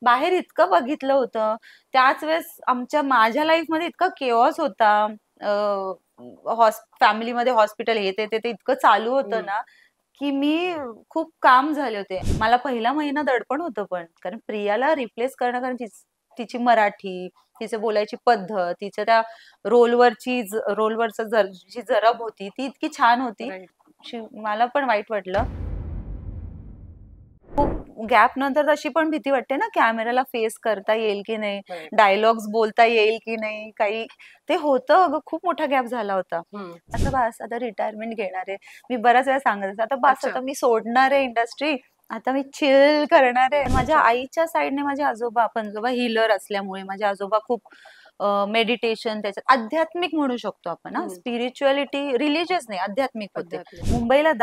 बाहेर इतकं बघितलं होतं. त्याच वेळेस माझ्या लाईफमध्ये इतका केओस होता. फॅमिलीमध्ये हॉस्पिटल हे ते इतकं चालू होतं ना, की मी खूप काम झाले होते. मला पहिला महिना दडपण होतं पण. कारण प्रियाला रिप्लेस करणं, कारण तिची मराठी, तिचं बोलायची पद्धत, तिच्या त्या रोलवरचं जी जरब होती ती इतकी छान होती. मला पण वाईट वाटलं. खूप गॅप नंतर तशी पण भीती वाटते ना, कॅमेराला फेस करता येईल की नाही, डायलॉग्स बोलता येईल की नाही, काही ते होतं अगं. खूप मोठा गॅप झाला होता. आता बस, आता रिटायरमेंट घेणार आहे. मी बऱ्याच वेळा सांगत असते, आता बस, आता मी सोडणार आहे इंडस्ट्री, आता मी चिल करणार आहे. माझ्या आईच्या साईडने माझे पणजोबा हिलर असल्यामुळे, माझे आजोबा खूप मेडिटेशन, त्याच्यात आध्यात्मिक म्हणू शकतो आपण, स्पिरिच्युअलिटी, रिलिजियस नाही, आध्यात्मिक होते. मुंबईला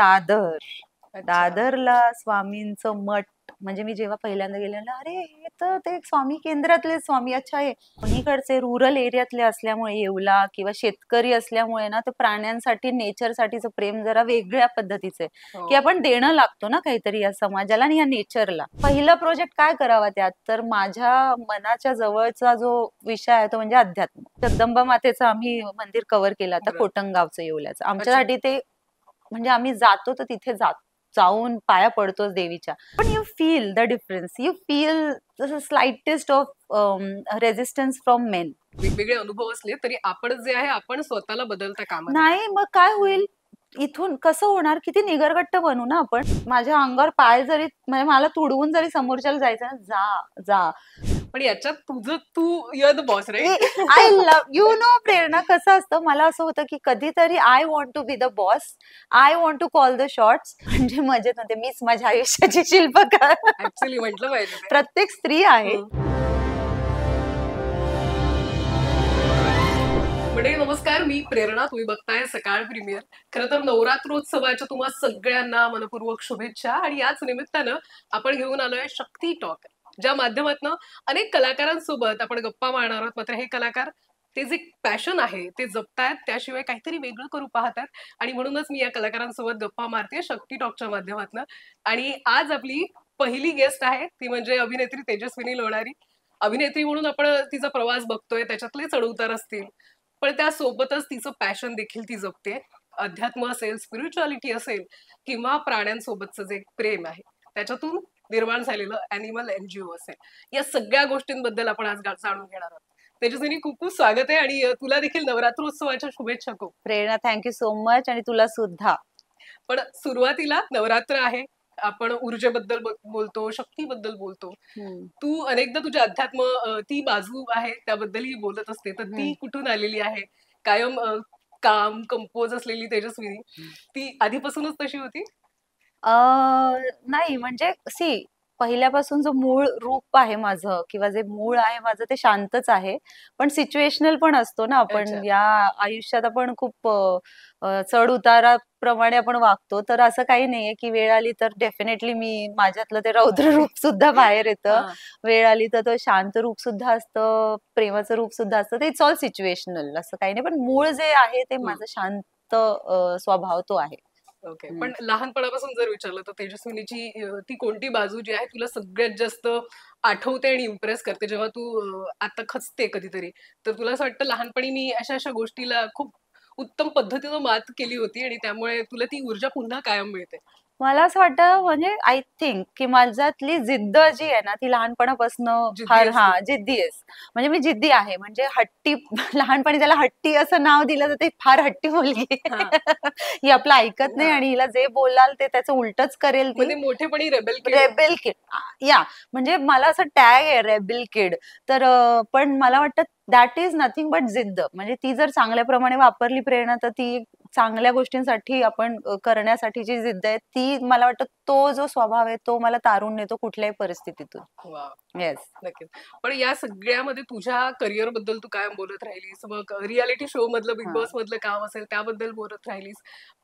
दादरला स्वामींचं मठ, म्हणजे मी जेव्हा पहिल्यांदा गेले, अरे हे तर ते स्वामी केंद्रातले स्वामी, अच्छा हे कोणीकडचे रुरल एरियातले असल्यामुळे, येवला किंवा शेतकरी असल्यामुळे ना, ते प्राण्यांसाठी, नेचरसाठीचं प्रेम जरा वेगळ्या पद्धतीचे, की आपण देणं लागतो ना काहीतरी या समाजाला आणि या नेचरला. पहिला प्रोजेक्ट काय करावा त्यात, तर माझ्या मनाच्या जवळचा जो विषय आहे तो म्हणजे अध्यात्म. जगदंबा मातेचं आम्ही मंदिर कव्हर केलं आता, कोटंगावचं, येवल्याचं. आमच्यासाठी ते, म्हणजे आम्ही जातो तर तिथे जाऊन पाया पडतोच देवीच्या, पण you feel the difference, you feel slightest of resistance from main. वेगवेगळे अनुभव असले तरी आपण जे आहे आपण स्वतःला बदलता कामा नाही. मग काय होईल, इथून कसं होणार, किती निगरगट्ट बनू ना आपण. माझ्या अंगावर पाय जरी, म्हणजे मला तुडवून जरी समोरच्याला जायचं ना, जा. पण याच्यात तुझं तू the boss, right? I love you no Prerna. कसं असतं, मला असं होतं की कधीतरी I want to be the boss, I want to call the shots. म्हणजे मजेत नव्हते, मीच माझ्या आयुष्याची शिल्पकार. ऍक्च्युअली म्हटलं पाहिजे, प्रत्येक स्त्री आहे. म्हणजे नमस्कार, मी प्रेरणा, तुम्ही बघताय सकाळ प्रीमियर. खरं तर नवरात्रोत्सवाच्या तुम्हा सगळ्यांना मनपूर्वक शुभेच्छा. आणि याच निमित्तानं आपण घेऊन आलोय शक्ती टॉक, ज्या माध्यमातून अनेक कलाकारांसोबत आपण गप्पा मारणार आहोत. मात्र हे कलाकार, ते जे पॅशन आहे ते जपतायत, त्याशिवाय काहीतरी वेगळं करू पाहतात. आणि म्हणूनच मी या कलाकारांसोबत गप्पा मारते शक्ती टॉकच्या माध्यमातून. आणि आज आपली पहिली गेस्ट आहे, ती म्हणजे अभिनेत्री तेजस्विनी लोणारी. अभिनेत्री म्हणून आपण तिचा प्रवास बघतोय, त्याच्यातले चढउतार असतील, पण त्यासोबतच तिचं पॅशन देखील ती जपते. अध्यात्म असेल, स्पिरिच्युअलिटी असेल, किंवा प्राण्यांसोबतचं जे प्रेम आहे त्याच्यातून निर्माण झालेलं अॅनिमल एनजीओ असेल, या सगळ्या गोष्टींबद्दल आपण आज जाणून घेणार आहोत. तेजस्विनी, खूप खूप स्वागत आहे आणि तुला देखील नवरात्रोत्सवाच्या शुभेच्छा. खूप प्रेरणा, थँक्यू सो मच. आणि तुला सुद्धा. पण सुरुवातीला नवरात्र आहे, आपण ऊर्जेबद्दल बोलतो, शक्तीबद्दल बोलतो. तू अनेकदा तुझ्या अध्यात्म ती बाजू आहे त्याबद्दलही बोलत असते, तर ती कुठून आलेली आहे? कायम काम कंपोज असलेली तेजस्विनी, ती आधीपासूनच तशी होती? नाही, म्हणजे पहिल्यापासून जो मूळ रूप आहे माझं, किंवा जे मूळ आहे माझं, ते शांतच आहे. पण सिच्युएशनल पण असतो ना आपण या आयुष्यात. आपण खूप चढ उताराप्रमाणे आपण वागतो. तर असं काही नाहीये की वेळ आली तर डेफिनेटली माझ्यातलं ते रौद्र रूप सुद्धा बाहेर येतं. वेळ आली तर तो शांत रूप सुद्धा असतं, प्रेमाचं रूप सुद्धा असतं. ते इट्स ऑल सिच्युएशनल, असं काही नाही. पण मूळ जे आहे ते माझं शांत स्वभाव तो आहे. ओके. पण लहानपणापासून जर विचारलं तर तेजस्विनीची ती कोणती बाजू जी आहे तुला सगळ्यात जास्त आठवते आणि इम्प्रेस करते, जेव्हा तू आता खचते कधीतरी, तर तुला असं वाटतं लहानपणी मी अशा अशा गोष्टीला खूप उत्तम पद्धतीनं मात केली होती आणि त्यामुळे तुला ती ऊर्जा पुन्हा कायम मिळते? मला असं वाटतं, म्हणजे आय थिंक की माझ्यातली जिद्द जी आहे ना, ती लहानपणापासून फार जिद्दी आहे. म्हणजे मी जिद्दी आहे, म्हणजे हट्टी. लहानपणी त्याला हट्टी असं नाव दिलं तर ते फार हट्टी मुलगी. ही आपलं ऐकत नाही आणि हिला जे बोलाल ते त्याचं उलटच करेल ती. मोठेपणी रेबेल किड. या, म्हणजे मला असं टॅग आहे रेबेल किड. तर पण मला वाटतं दॅट इज नथिंग बट जिद्द. म्हणजे ती जर चांगल्या प्रमाणे वापरली प्रेरणा, तर ती चांगल्या गोष्टींसाठी आपण करण्यासाठीची जिद्द आहे ती. मला वाटतं तो जो स्वभाव आहे तो मला तारून नेतो कुठल्याही परिस्थितीतून. येस, नक्कीच. पण या सगळ्यामध्ये तुझ्या करिअर बद्दल तू काय बोलत राहिलीस, मग रियालिटी शो मधलं, बिग बॉस मधलं काम असेल त्याबद्दल बोलत राहिलीस,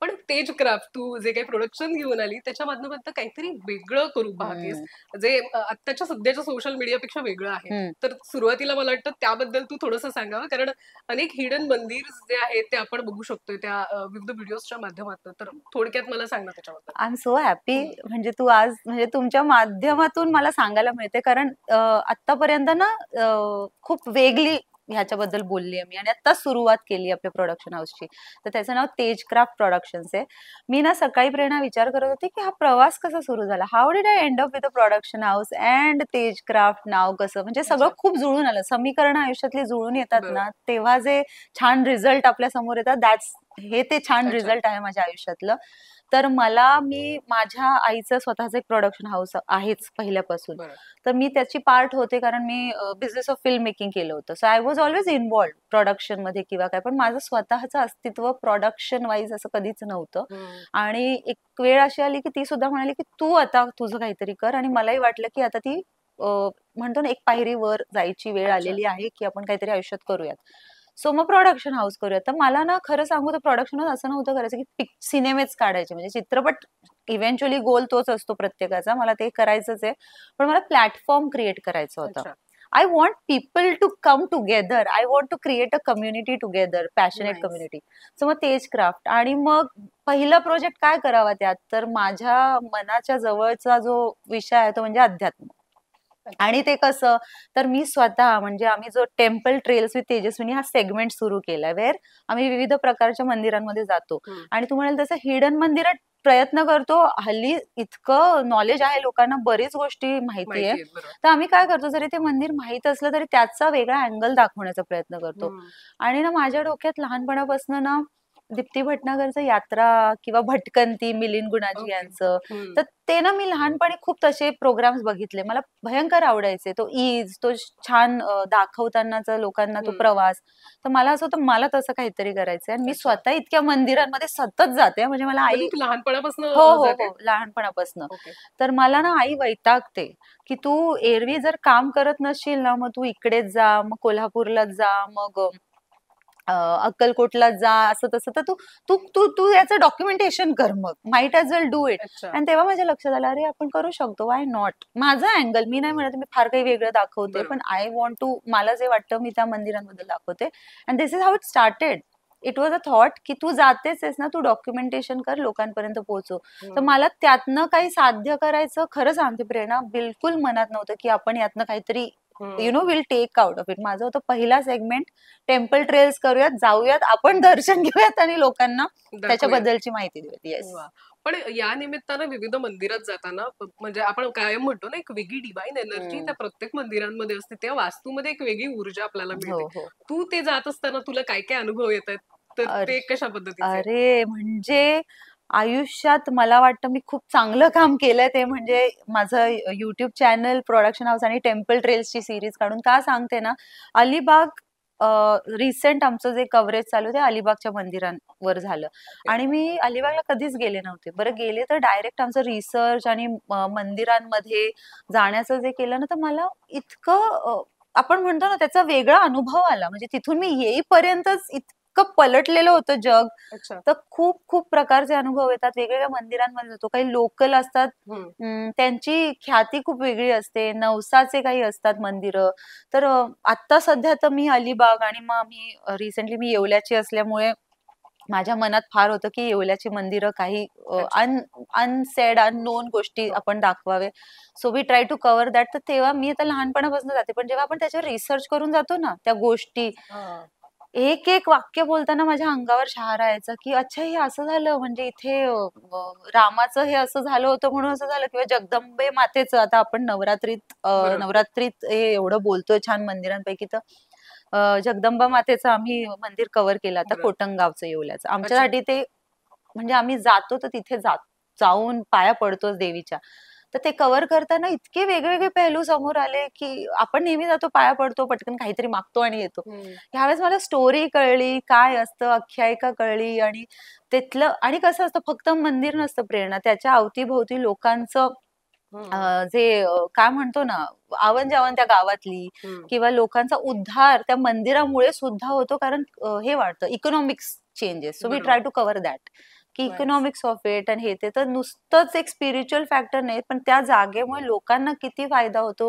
पण तेज क्राफ्ट तू जे काही प्रोडक्शन घेऊन आली त्याच्या माध्यमातून काहीतरी वेगळं करू पाहतेस, जे आत्ताच्या सध्याच्या सोशल मीडियापेक्षा वेगळं आहे. तर सुरुवातीला मला वाटतं त्याबद्दल तू थोडंसं सांगावं, कारण अनेक हिडन मंदिर जे आहेत ते आपण बघू शकतोय त्या विविध व्हिडिओजच्या माध्यमातून, तर थोडक्यात मला सांग ना त्याच्याबद्दल. I am so happy. म्हणजे तू आज म्हणजे तुमच्या माध्यमातून मला सांगायला मिळते, कारण आतापर्यंत ना खूप वेगळी ह्याच्याबद्दल बोलली आहे मी, आणि आता सुरुवात केली आपल्या प्रोडक्शन हाऊसची. तर त्याचं नाव तेजक्राफ्ट प्रोडक्शन्स आहे. मी ना सकाळी प्रेरणा विचार करत होते की हा प्रवास कसा सुरू झाला, how did I end up with a production house and Tejcraft नाव कसं, म्हणजे सगळं अच्छा. खूप जुळून आलं. समीकरणं आयुष्यातली जुळून येतात बरं. ना, तेव्हा जे छान रिझल्ट आपल्या समोर येतात, दॅट्स हे ते छान अच्छा. रिझल्ट आहे माझ्या आयुष्यातलं. तर मी माझ्या आईचं स्वतःचं एक प्रोडक्शन हाऊस आहेच पहिल्यापासून. बरं. तर मी त्याची पार्ट होते, कारण मी बिझनेस ऑफ फिल्म मेकिंग केलं होतं. So I was always involve production मध्ये किंवा काय, पण माझं स्वतःचं अस्तित्व प्रोडक्शन वाईज असं कधीच नव्हतं. हम्म. आणि एक वेळ अशी आली की ती सुद्धा म्हणाली की तू आता तुझं काहीतरी कर, आणि मलाही वाटलं की आता ती म्हणतो ना, एक पायरी वर जायची वेळ अच्छा. आलेली आहे की आपण काहीतरी आयुष्यात करूयात. सो मग प्रोडक्शन हाऊस करूयात. तर मला ना खरं सांगू तर प्रोडक्शन हाऊस असं नव्हतं करायचं की सिनेमेच काढायचे, म्हणजे चित्रपट इव्हेंच्युअली गोल तोच असतो प्रत्येकाचा, मला ते करायचंच आहे. पण मला प्लॅटफॉर्म क्रिएट करायचं होतं. अच्छा. I want people to come together, I want to create a community together, passionate nice. Community. So मग तेज क्राफ्ट, आणि मग पहिला प्रोजेक्ट काय करावा त्यात, तर माझ्या मनाच्या जवळचा जो विषय आहे तो म्हणजे अध्यात्म. अच्छा. आणि ते कसं, तर मी स्वतः म्हणजे आम्ही जो टेम्पल ट्रेल्स विथ तेजस्विनी हा सेगमेंट सुरू केला, वेअर आम्ही विविध प्रकारच्या मंदिरांमध्ये जातो. हम्म. आणि तुम्हाला तसं हिडन मंदिरात प्रयत्न करतो. हल्ली इतकं नॉलेज आहे लोकांना, बरीच गोष्टी माहिती आहे. माहिती आहे. बरं. तर आम्ही काय करतो, जरी ते मंदिर माहित असलं तरी त्याचा वेगळा अँगल दाखवण्याचा प्रयत्न करतो. हम्म. आणि ना माझ्या डोक्यात लहानपणापासून ना दीप्ती भटनागरचं यात्रा किंवा भटकंती, मिलिंद गुणाजी ओके. यांचं, हम्म. तर ते ना मी लहानपणी खूप तसे प्रोग्राम्स बघितले. मला भयंकर आवडायचे. तो ईज, तो छान दाखवतानाचा लोकांना तो हम्म. प्रवास. तर मला असं होतं मला तसं काहीतरी करायचंय, आणि मी अच्छा. स्वतः इतक्या मंदिरांमध्ये सतत जाते. म्हणजे मला म्हणजे आई, तू लहानपणापासून हो हो जाते? हो, लहानपणापासून. ओके. तर मला ना आई वैतागते की तू एरवी जर काम करत नसशील ना, मग तू इकडेच जा, मग कोल्हापूरलाच जा, मग अक्कलकोटला जा, असं तसं. तर तू तू तू तू याचं डॉक्युमेंटेशन कर, मग might as well do it. अच्छा. आणि तेव्हा माझ्या लक्षात आलं, अरे आपण करू शकतो, वाय नॉट. माझा अँगल, मी नाही म्हणत मी फार काही वेगळं दाखवते, बरोबर. पण आय वॉन्ट टू, मला जे वाटतं मी त्या मंदिरांबद्दल दाखवते. And this is how it started. It was a thought की तू जातेच आहेस ना, तू डॉक्युमेंटेशन कर, लोकांपर्यंत पोहोचव. तर मला त्यातनं काही साध्य करायचं, खरं सांगते प्रेरणा, बिलकुल मनात नव्हतं की आपण यातनं काहीतरी will take out of it. माझं होतं पहिला सेगमेंट, टेम्पल ट्रेल्स करूयात, जाऊयात, आपण दर्शन घेऊयात आणि लोकांना दाखवूयात. त्याच्याबद्दलची माहिती देऊयात. येस. वा. पण या निमित्तानं विविध मंदिरात जाताना म्हणजे आपण कायम म्हणतो ना, एक वेगळी डिवाइन एनर्जी त्या प्रत्येक मंदिरांमध्ये असते. त्या वास्तूमध्ये एक वेगळी ऊर्जा आपल्याला मिळते. हो हो. तू ते जात असताना तुला काय काय अनुभव येत आहेत, तर अरे ते कशा पद्धतीचे आहेत? अरे, म्हणजे आयुष्यात मला वाटतं मी खूप चांगलं काम केलंय, ते म्हणजे माझं युट्यूब चॅनल, प्रोडक्शन हाऊस आणि टेम्पल ट्रेल्सची सिरीज काढून. का सांगते ना, अलिबाग, रिसेंट आमचं जे कव्हरेज चालू आहे ते अलिबागच्या मंदिरांवर झालं. ओके. आणि मी अलिबागला कधीच गेले नव्हते. बरं, गेले तर डायरेक्ट आमचं रिसर्च आणि मंदिरांमध्ये जाण्याचं जे केलं ना, तर मला इतकं आपण म्हणतो ना, त्याचा वेगळा अनुभव आला. म्हणजे तिथून मी येईपर्यंतच इतकं पलटलेलं होतं जग. अच्छा. तर खूप खूप प्रकारचे अनुभव येतात. वेगवेगळ्या मंदिरांमध्ये जातो. काही लोकल असतात, त्यांची ख्याती खूप वेगळी असते. नवसाचे काही असतात मंदिरं. तर आता सध्या तर मी अलिबाग, आणि मग मी रिसेंटली मी येवल्याची असल्यामुळे माझ्या मनात फार होतं की येवल्याची मंदिरं काही अच्छा. अनसेड, अननोन गोष्टी हो. आपण दाखवावे. So we try to cover that. तर तेव्हा मी आता लहानपणापासून जाते, पण जेव्हा आपण त्याच्यावर रिसर्च करून जातो ना, त्या गोष्टी, हा. एक एक वाक्य बोलताना माझ्या अंगावर शहारा यायचा की अच्छा, हे असं झालं, म्हणजे इथे रामाचं हे असं झालं होतं म्हणून असं झालं, किंवा जगदंबे मातेचं. आता आपण बरोबर. नवरात्रीत हे एवढं बोलतोय छान मंदिरांपैकी, तर जगदंबा मातेचं आम्ही मंदिर कव्हर केलं आता, बरं. कोटंगावचं, येवल्याचं. अच्छा. आमच्यासाठी ते म्हणजे आम्ही जातो तर तिथे जाऊन पाया पडतोच देवीच्या. तर ते कव्हर करताना इतके वेगवेगळे पैलू समोर आले की आपण नेहमी जातो, पाया पडतो, पटकन काहीतरी मागतो आणि येतो. ह्यावेळेस मला स्टोरी कळली, काय असतं, आख्यायिका कळली. आणि तिथलं, आणि कसं असतं, फक्त मंदिर नसतं प्रेरणा, त्याच्या अवतीभोवती लोकांचं जे काय म्हणतो ना, आवन-जावन त्या गावातली, किंवा लोकांचा उद्धार त्या मंदिरामुळे सुद्धा होतो, कारण हे वाटतं economics changes. So we try बरोबर. टू कव्हर दॅट, की Nice. इकॉनॉमिक्स ऑफ इट आणि हे ते. तर नुसतंच एक स्पिरिच्युअल फॅक्टर नाही, पण त्या जागेमुळे लोकांना किती फायदा होतो,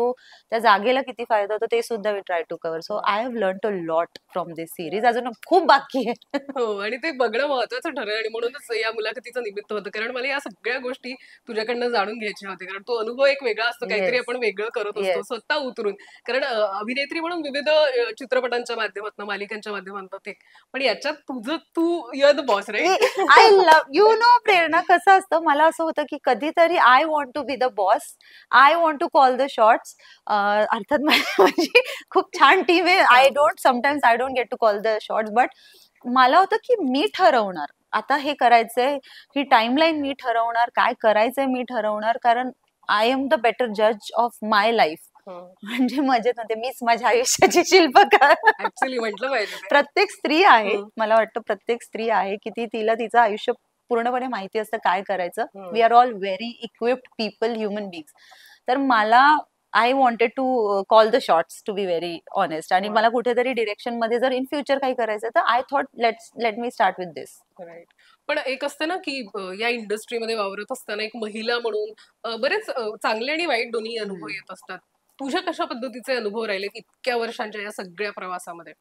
त्या जागेला किती फायदा होतो, ते सुद्धा we try to cover. So I have learn a lot from this series. अजून खूप बाकी आहे. हो, आणि ते बघणं महत्वाचं ठरेल आणि म्हणूनच या मुलाखतीचं निमित्त होतं. कारण मला या सगळ्या गोष्टी तुझ्याकडनं जाणून घ्यायच्या होत्या. कारण तो अनुभव एक वेगळा असतो, काहीतरी येस, आपण वेगळं करत असतो येस. स्वतः उतरून. कारण अभिनेत्री म्हणून विविध चित्रपटांच्या माध्यमातून, मालिकांच्या माध्यमातून ते. पण याच्यात तुझं तू you are the boss, right? I love you no Prerna. कसं असतं, मला असं होतं की कधीतरी I want to be the boss, I want to call the shots. अर्थात माझी खूप छान टीम आहे. Sometimes I don't get to call the shots, but मला होतं की मी ठरवणार आता हे करायचंय, ही टाइमलाईन मी ठरवणार, काय करायचंय मी ठरवणार, कारण आय एम द बेटर जज ऑफ माय लाईफ. म्हणजे मजेत होते, मीच माझ्या आयुष्याची शिल्पकार. ऍक्च्युली म्हटलं पाहिजे ते. प्रत्येक स्त्री आहे, हम्म. मला वाटतं प्रत्येक स्त्री आहे की तिला तिचं आयुष्य पूर्णपणे माहिती असतं काय करायचं. Hmm. We are all very equipped people, human beings. तर मला I wanted to call the shots, to be very honest. आणि Wow. मला कुठेतरी डिरेक्शन मध्ये जर इन फ्युचर काही करायचं तर I thought let me start with this. Right. पण एक असतं ना की या इंडस्ट्रीमध्ये वावरत असताना एक महिला म्हणून बरेच चांगले आणि वाईट दोन्ही अनुभव येत असतात. तुझ्या कशा पद्धतीचे अनुभव राहिले इतक्या वर्षांच्या या सगळ्या प्रवासामध्ये?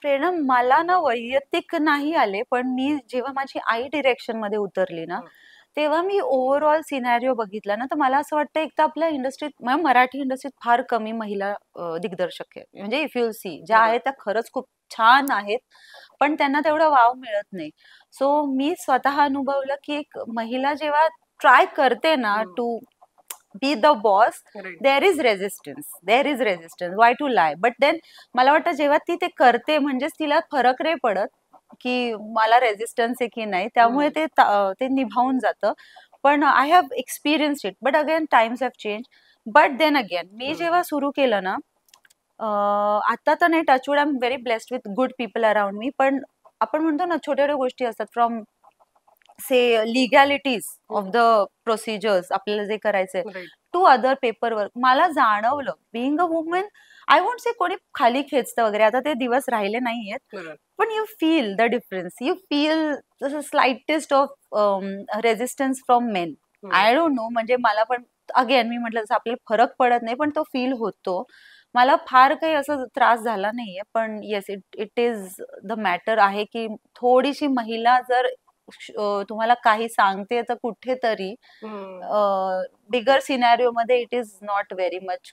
प्रेरणा, मला ना वैयक्तिक नाही आले, पण मी जेव्हा माझी आई डिरेक्शन मध्ये उतरली ना, तेव्हा मी ओव्हरऑल सिनॅरिओ बघितला ना, तर मला असं वाटतं एक तर आपल्या इंडस्ट्रीत, मराठी इंडस्ट्रीत फार कमी महिला दिग्दर्शक आहे. म्हणजे इफ यू सी, ज्या आहेत त्या खरंच खूप छान आहेत, पण त्यांना तेवढा वाव मिळत नाही. सो मी स्वतः अनुभवलं की एक महिला जेव्हा ट्राय करते ना to be the boss, Right. There is resistance, why to lie. But then मला वाटतं जेव्हा ती ते करते, म्हणजेच तिला फरक नाही पडत की मला रेजिस्टन्स आहे की नाही, त्यामुळे ते निभावून जातं. पण I have experience it, but again times have change. But then again मी जेव्हा सुरू केलं ना, आता तर नाही, touchwood, I am very blessed with good people around me. पण आपण म्हणतो ना, छोट्या छोट्या गोष्टी असतात, from say legalities of the procedures, आपल्याला जे करायचंय, Right. To other paper work. मला जाणवलं being a woman, I won't say कोणी खाली खेचतं वगैरे, आता ते दिवस राहिले नाहीयेत, बरोबर. पण you feel the difference, you feel slightest of resistance from main. I don't know, म्हणजे मला पण अगेन मी म्हटलं जसं आपल्याला फरक पडत नाही, पण तो फील होतो. मला फार काही असं त्रास झाला नाहीये, पण yes, it is the matter आहे की थोडीशी महिला जर तुम्हाला काही सांगते तर कुठेतरी बिगर सिनॅरिओ मध्ये it is not very much,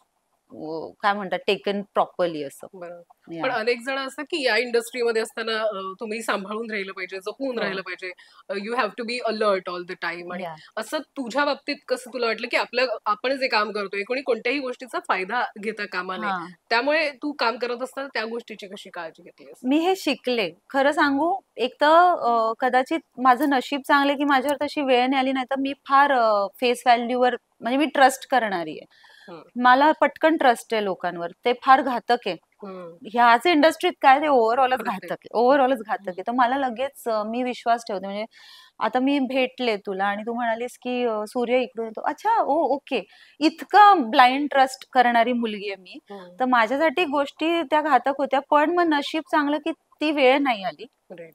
काय म्हणतात, टेकन प्रॉपरली असं. बरोबर. Yeah. पण अनेक जण असतात की या इंडस्ट्रीमध्ये असताना तुम्ही सांभाळून राहिलं पाहिजे, जपून हो. राहिलं पाहिजे, you have to be alert all the time. आणि Yeah. असं तुझ्या बाबतीत कसं तुला वाटलं की आपण जे काम करतोय कोणी कोणत्याही गोष्टीचा फायदा घेता कामा नये, हा, त्यामुळे तू काम करत असताना त्या गोष्टीची कशी काळजी घेतलीस? मी हे शिकले खरं सांगू. एक तर कदाचित माझं नशीब चांगलं की माझ्यावर तशी वेळ नाही आली, नाही तर मी फार फेस व्हॅल्यूवर, म्हणजे मी ट्रस्ट करणारी आहे. मला पटकन ट्रस्ट आहे लोकांवर, ते फार घातक आहे. ह्याच इंडस्ट्रीत काय, ते ओव्हरऑलच घातक आहे, ओव्हरऑलच घातक आहे. तर मला लगेच मी विश्वास ठेवते. म्हणजे आता मी भेटले तुला आणि तू म्हणालीस की सूर्य इकडून येतो, अच्छा, ओ ओके, इतकं ब्लाइंड ट्रस्ट करणारी मुलगी आहे मी. तर माझ्यासाठी गोष्टी त्या घातक होत्या, पण मग नशीब चांगलं की ती वेळ नाही आली.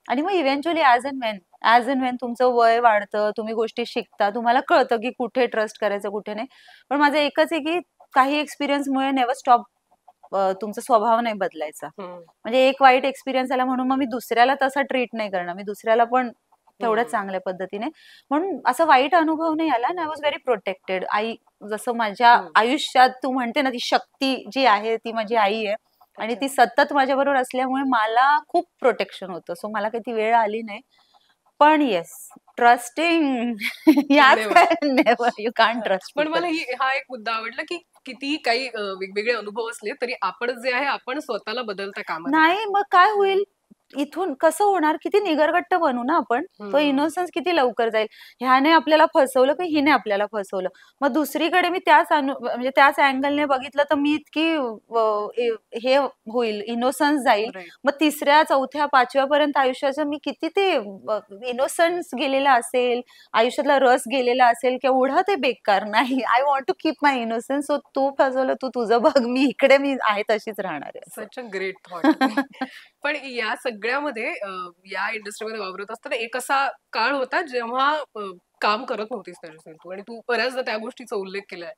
आणि मग इव्हेंच्युअली ॲज अँड वेन तुमचं वय वाढतं, तुम्ही गोष्टी शिकता, तुम्हाला कळतं की कुठे ट्रस्ट करायचं कुठे नाही. पण माझं एकच आहे की काही एक्सपिरियन्समुळे नेव्हर स्टॉप, तुमचा स्वभाव नाही बदलायचा. म्हणजे एक वाईट एक्सपिरियन्स आला म्हणून मग मी दुसऱ्याला तसा ट्रीट नाही करणार, मी दुसऱ्याला पण तेवढ्याच चांगल्या पद्धतीने. म्हणून असं वाईट अनुभव नाही आला. I was very protected. आई, जसं माझ्या आयुष्यात तू म्हणते ना, ती शक्ती जी आहे ती माझी आई आहे, आणि ती सतत माझ्याबरोबर असल्यामुळे मला खूप प्रोटेक्शन होतं. सो मला काही ती वेळ आली नाही. पण yes, trusting never, you can't trust. पण मला हा एक मुद्दा आवडला की किती काही वेगवेगळे अनुभव असले तरी आपण जे आहे आपण स्वतःला बदलता कामा नये. नाही, मग काय होईल, इथून कसं होणार, किती निगरगट्ट बनू ना आपण. तो इनोसन्स किती लवकर जाईल. ह्याने आपल्याला फसवलं की हिने आपल्याला फसवलं, मग दुसरीकडे मी म्हणजे त्याच अँगलने बघितलं तर मी इतकी हे होईल, इनोसन्स जाईल. मग तिसऱ्या, चौथ्या, पाचव्या पर्यंत आयुष्याचं मी किती ते इनोसन्स गेलेला असेल, आयुष्यातला रस गेलेला असेल, केवढं ते बेकार. नाही, I want to keep my innocence. So तू फसवलं, तू तुझं बघ, मी इकडे, मी आहे तशीच राहणार आहे. सच अ ग्रेट थॉट. पण या सगळ्यामध्ये या इंडस्ट्रीमध्ये वावरत असताना एक असा काळ होता जेव्हा काम करत नव्हतीस तेजस्विनी तू, आणि तू बऱ्याचदा त्या गोष्टीचा उल्लेख केलाय.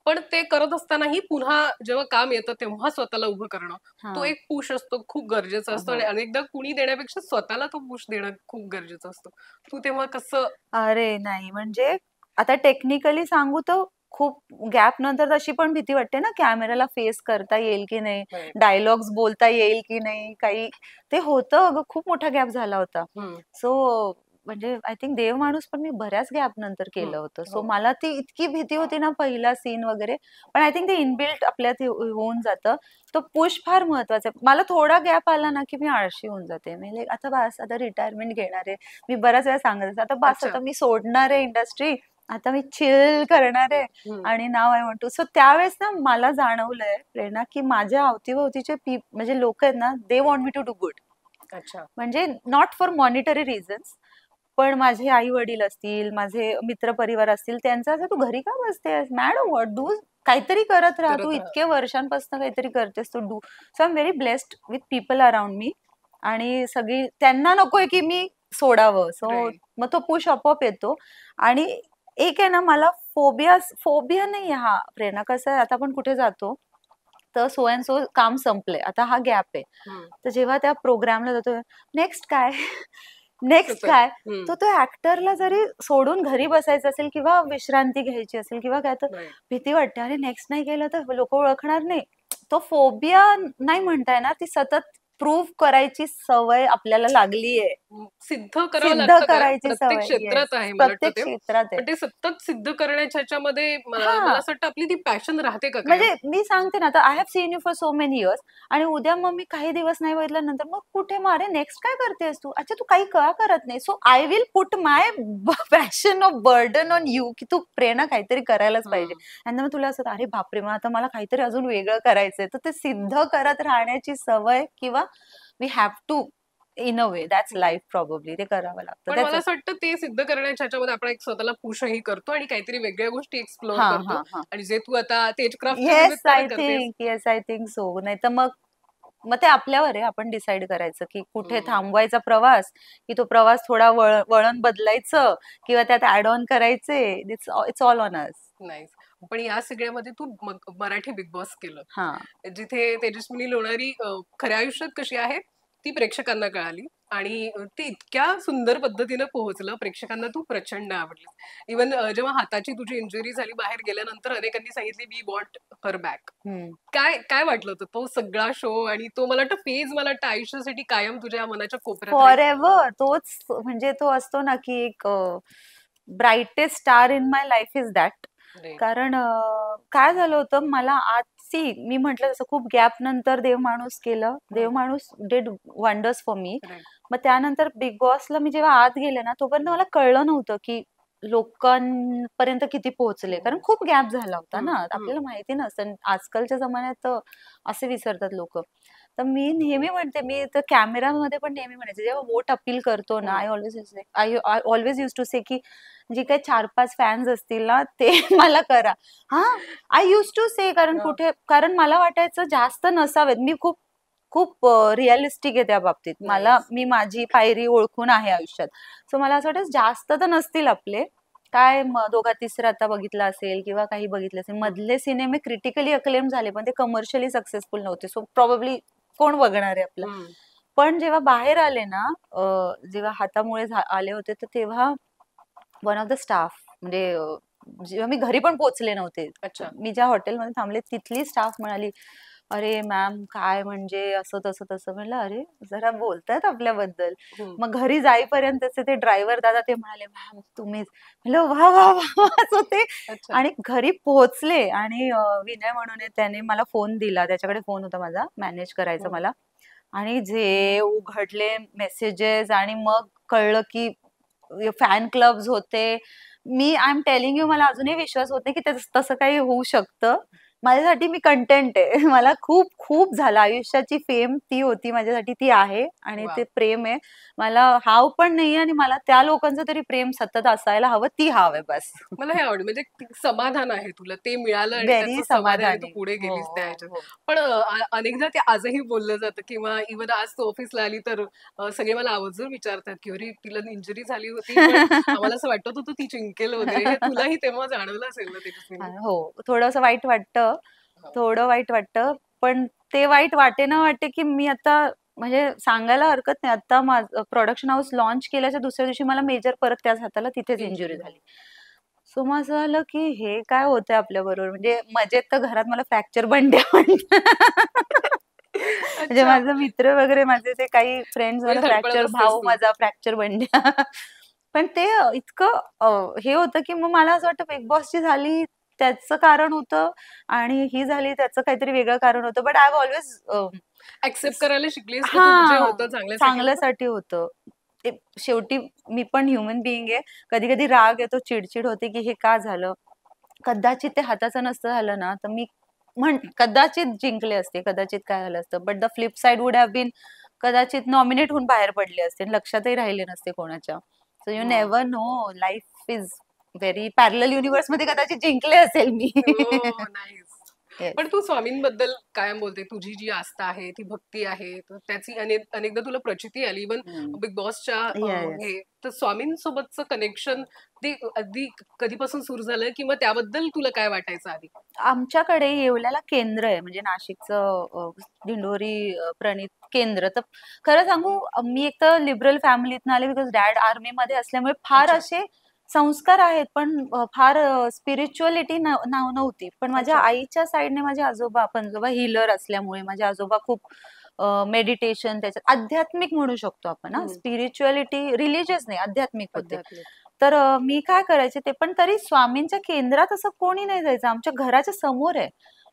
पण ते करत असतानाही पुन्हा जेव्हा काम येतं तेव्हा स्वतःला उभं करणं, हा. तो एक पुश असतो, खूप गरजेचा असतो. हो. आणि अनेकदा कुणी देण्यापेक्षा स्वतःला तो पुश देणं खूप गरजेचं असतं. तू तेव्हा कसं? अरे नाही, म्हणजे आता टेक्निकली सांगू तर खूप गॅप नंतर तशी पण भीती वाटते ना, कॅमेराला फेस करता येईल की नाही, Right. डायलॉग्स बोलता येईल की नाही, काही ते होतं अगं, खूप मोठा गॅप झाला होता. हम्म. सो म्हणजे आय थिंक देव माणूस पण मी बऱ्याच गॅप नंतर केलं होतं. सो हो. मला ती इतकी भीती होती ना पहिला सीन वगैरे, पण आय थिंक ते इनबिल्ट आपल्यात होऊन जातं. तो पुश फार महत्वाचा आहे. मला थोडा गॅप आला ना की मी आळशी होऊन जाते. मी like, आता बस, आता रिटायरमेंट घेणार आहे. मी बऱ्याच वेळा सांगत असते, आता बस, अच्छा. आता मी सोडणार आहे इंडस्ट्री, आता मी चिल करणार आहे हम्म. आणि नाव आय वॉन्ट टू. सो त्यावेळेस ना मला जाणवलंय प्रेरणा की माझ्या अवतीभोवतीचे म्हणजे लोक आहेत ना, they want me to do good. अच्छा. म्हणजे नॉट फॉर मॉनिटरी रिझन्स, पण माझे आई वडील असतील, माझे मित्र परिवार असतील, त्यांचं असं, तू घरी का बसतेस, मॅड व्हॉट, डू काहीतरी करत राहा, तू करत राहा. इतके वर्षांपासून काहीतरी करतेस, तू do. So I am very blessed with people around me. आणि सगळी त्यांना नकोय की मी सोडावं. So Right. मग तो पुश आपोआप येतो. आणि एक आहे ना, मला फोबिया नाही हा प्रेरणा. कसं आहे, आता आपण कुठे जातो तर सो अँड सो काम संपलंय, आता हा गॅप आहे, हम्म. तर जेव्हा त्या प्रोग्रामला जातो, नेक्स्ट काय नेक्स्ट सतत. काय, हम्म. तो ऍक्टरला जरी सोडून घरी बसायचं असेल किंवा विश्रांती घ्यायची असेल किंवा काय, तर Right. भीती वाटते, अरे नेक्स्ट नाही केलं तर लोक ओळखणार नाही. तो फोबिया नाही म्हणता येणार, ती सतत प्रूव्ह करायची सवय आपल्याला लागली आहे. सिद्ध करावं सिद्ध लागतं का? करायची प्रत्येक सवय, येस, क्षेत्रात आहे मला वाटतं प्रत्येक ते. क्षेत्रात आहे. पण ते सतत सिद्ध करण्याच्या ह्याच्यामध्ये मला हा, असं वाटतं आपली ती पॅशन राहते का कायम? म्हणजे मी सांगते ना, आता I have seen you for so many years, आणि उद्या मग मी काही दिवस नाही बघितल्यानंतर मग कुठे, मग अरे नेक्स्ट काय करतेस तू, अच्छा तू काही का करत नाही. So I will put my passion of burden on you, की तू प्रेरणा काहीतरी करायलाच पाहिजे. आणि मग तुला असं, अरे बापरे, मग आता मला काहीतरी अजून वेगळं करायचंय, तर ते सिद्ध करत राहण्याची सवय, किंवा we have to, in a way that's life probably, ते करावं लागतं. पण मला असं वाटतं ते सिद्ध करण्याच्या ह्याच्यामध्ये आपण एक स्वतःला पुशही करतो आणि काहीतरी वेगळ्या गोष्टी एक्सप्लोअर हा करतो. हा हा, आणि जे तू आता तेजक्राफ्टच्या येस निमित्तानं आय करतेस. Think, yes I think so. नाही तर मग ते आपल्यावर आहे, आपण डिसाईड करायचं की कुठे थांबवायचा प्रवास, की तो प्रवास थोडा वळण बदलायचं, किंवा त्यात ऍड ऑन करायचे. It's all on us. Nice. पण या सगळ्यामध्ये तू मराठी बिग बॉस केलं, हा, जिथे तेजस्विनी लोणारी खऱ्या आयुष्यात कशी आहे ती प्रेक्षकांना कळाली. आणि ते इतक्या सुंदर पद्धतीनं पोहोचलं, प्रेक्षकांना तू प्रचंड आवडली. इवन जेव्हा हाताची तुझी इंजुरी झाली बाहेर गेल्यानंतर अनेकांनी सांगितली वी वॉन्ट हर बॅक. काय काय वाटलं होतं तो सगळा शो? आणि तो मला वाटतं फेज, मला वाटतं आयुष्यासाठी कायम तुझ्या मनाच्या कोपऱ्यात फॉर राहील. एव्हर. तोच म्हणजे तो असतो ना की एक brightest star in my life is that. Right. कारण काय झालं होतं, मला आज मी म्हटलं तसं खूप गॅप नंतर देव माणूस केलं. देव माणूस did wonders for me. Right. मग त्यानंतर बिग बॉसला मी जेव्हा आत गेले ना, तोपर्यंत मला कळलं नव्हतं की लोकांपर्यंत किती पोहोचले, कारण खूप गॅप झाला होता ना, आपल्याला माहिती नसतं. आजकालच्या जमान्यात तर असे विसरतात लोक. तर मी नेहमी म्हणते, मी तर कॅमेरामध्ये पण नेहमी म्हणायचे, जेव्हा वोट अपील करतो ना, आय ऑलवेज यूज टू से की जे काही 4-5 फॅन्स असतील ना, ते मला करा. हा, आय यूज टू से, कारण मला वाटायचं जास्त नसावेत. मी खूप खूप रिअलिस्टिक आहे त्या बाबतीत. मी माझी पायरी ओळखून आहे आयुष्यात. सो मला असं वाटतं जास्त तर नसतील आपले, काय दोघा तिसरा आता बघितला असेल किंवा काही बघितलं असेल. मधले सिनेमे क्रिटिकली अक्लेम झाले, पण ते कमर्शियली सक्सेसफुल नव्हते. सो प्रॉब्ली कोण बघणार आहे आपलं. पण जेव्हा बाहेर आले ना, जेव्हा हातामुळे आले होते, तर तेव्हा वन ऑफ द स्टाफ, म्हणजे जेव्हा मी घरी पण पोहोचले नव्हते, मी ज्या हॉटेलमध्ये थांबले तिथली स्टाफ म्हणाली, अरे मॅम काय, म्हणजे असं तसं तसं. म्हणलं अरे जरा बोलतायत आपल्याबद्दल. मग घरी जाईपर्यंतचे ते ड्रायव्हर दादा ते म्हणाले, मॅम तुम्हीच. म्हणलं वा वा वा होते. आणि घरी पोहोचले, आणि विनय म्हणून त्याने मला फोन दिला, त्याच्याकडे फोन होता माझा, मॅनेज करायचा मला. आणि जे उघडले मेसेजेस, आणि मग कळलं की फॅन क्लब्स होते. आय एम टेलिंग यू, मला अजूनही विश्वास होत नाही की तसं काही होऊ शकतं. माझ्यासाठी मी कंटेंट आहे. मला खूप खूप झालं आयुष्याची फेम ती होती माझ्यासाठी, ती आहे आणि वा. ते प्रेम आहे. मला हाव पण नाहीये आणि मला त्या लोकांचं तरी प्रेम सतत असायला हवं, ती हाव आहे बस. मला हे आवडलं म्हणजे समाधान आहे तुला ते मिळालं आणि व्हेरी त्याचं समाधान तू समाधानी. पुढे हो, गेलीस त्या हो, ह्याच्यात. हो. पण अनेकदा ते आजही बोललं जातं किंवा इव्हन आज तू ऑफिसला आली तर सगळे मला आवर्जून विचारतात की अरे तिला इंजुरी झाली होती पण आम्हाला असं वाटत होतं ती जिंकेल वगैरे. हे तुलाही तेव्हा जाणवलं असेल ना तेजस्विनी? हो, थोडंसं वाईट वाटतं. थोडं वाईट वाटतं. पण ते वाईट वाटेना वाटते, की मी आता म्हणजे सांगायला हरकत नाही. आता माझं प्रोडक्शन हाऊस लॉन्च केल्याच्या दुसऱ्या दिवशी मला मेजर परत त्याच हाताला तिथेच इंजुरी इंजुरी झाली. सो मग असं झालं, की हे काय होतंय आपल्याबरोबर? म्हणजे मजेत तर घरात मला फ्रॅक्चर बंड्या म्हणतात. म्हणजे अच्छा. माझे मित्र वगैरे माझे ते काही फ्रेंड्स म्हणजे मला धडपडत फ्रॅक्चर असतेस भाऊ तू. माझा फ्रॅक्चर बंड्या. पण ते इतकं हे होतं, की मग मला असं वाटतं बिग बॉसची झाली त्याचं कारण होतं आणि ही झाली त्याचं काहीतरी वेगळं कारण होतं. But I have always accept करायला शिकलीस का तू जे हां, होतं चांगल्यासाठी होतं? चांगल्यासाठी होतं. ते शेवटी मी पण ह्युमन बीइंग आहे. कधी-कधी राग येतो, चिड होते, की हे का झालं? कदाचित ते हाताचं नसतं झालं ना, तर मी कदाचित जिंकले असते, कदाचित काय झालं असतं. But the flip side would have been कदाचित नॉमिनेट होऊन बाहेर पडले असते. लक्षातही राहिले नसते कोणाच्या. सो यू वा. Never know. Life is very parallel युनिव्हर्समध्ये कदाचित जिंकले असेल मी. हो, नाईस. येस. पण तू स्वामींबद्दल कायम बोलते. तुझी जी आस्था आहे, ती भक्ती आहे. तर त्याची अनेकदा तुला प्रचिती आली. इव्हन हं. बिग बॉसच्या येस. हे तर स्वामींसोबतचं कनेक्शन ते अगदी कधीपासून सुरू झालं किंवा त्याबद्दल तुला काय वाटायचं आधी? आमच्याकडे येवल्याला केंद्र आहे म्हणजे नाशिकचं दिंडोरी प्रणीत केंद्र. तर खरं सांगू मी एक तर लिबरल फॅमिलीतनं आले बिकॉज डॅड आर्मीमध्ये असल्यामुळे फार अच्छा, असे संस्कार आहेत पण फार स्पिरिच्युअलिटी नव्हती. पण माझ्या अच्छा. आईच्या साईडने माझे आजोबा पणजोबा हीलर असल्यामुळे माझे आजोबा खूप मेडिटेशन त्याच्यात आध्यात्मिक म्हणू शकतो आपण हा हं, स्पिरिच्युअलिटी रिलिजियस नाही आध्यात्मिक होते. आध्यात्मिक. तर मी काय करायचे ते पण तरी स्वामींच्या केंद्रात असं कोणी नाही जायचं. आमच्या घराच्या समोर आहे.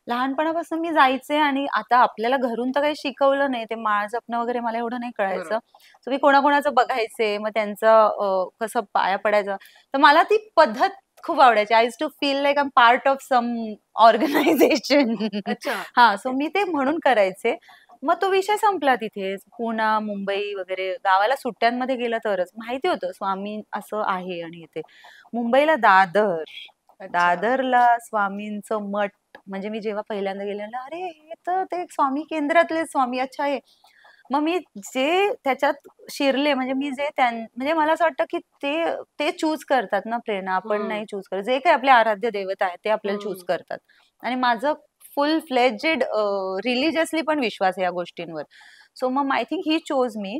लहानपणापासून मी जायचे आणि आता आपल्याला घरून तर काही शिकवलं नाही. ते माळ जपणं वगैरे मला एवढं नाही कळायचं. बरोबर. सो मी कोणाकोणाचं बघायचे, मग त्यांचं कसं पाया पडायचं. तर मला ती पद्धत खूप आवडायची. I used to feel like I am part of some organisation. अच्छा. हां, सो मी ते म्हणून करायचे. मग तो विषय संपला तिथेच. पुणा, मुंबई वगैरे गावाला सुट्ट्यांमध्ये गेलं तरच. माहिती होतं स्वामी असं आहे आणि इथे. मुंबईला दादर. अच्छा. दादरला स्वामींचं मठ म्हणजे मी जेव्हा पहिल्यांदा गेले म्हणलं, "अरे, हे तर ते स्वामी केंद्रातले स्वामी. अच्छा हे." मग मी जे त्याच्यात शिरले म्हणजे मी जे म्हणजे मला असं वाटतं, की ते ते चूज करतात ना प्रेरणा. आपण हं, नाही चूज करत. जे काही आपले आराध्य दैवत आहेत ते आपल्याला चूज हं. करतात. आणि माझं फुल फ्लेजेड रिलिजियसली पण विश्वास आहे या गोष्टींवर. सो मग आय थिंक ही चोज मी.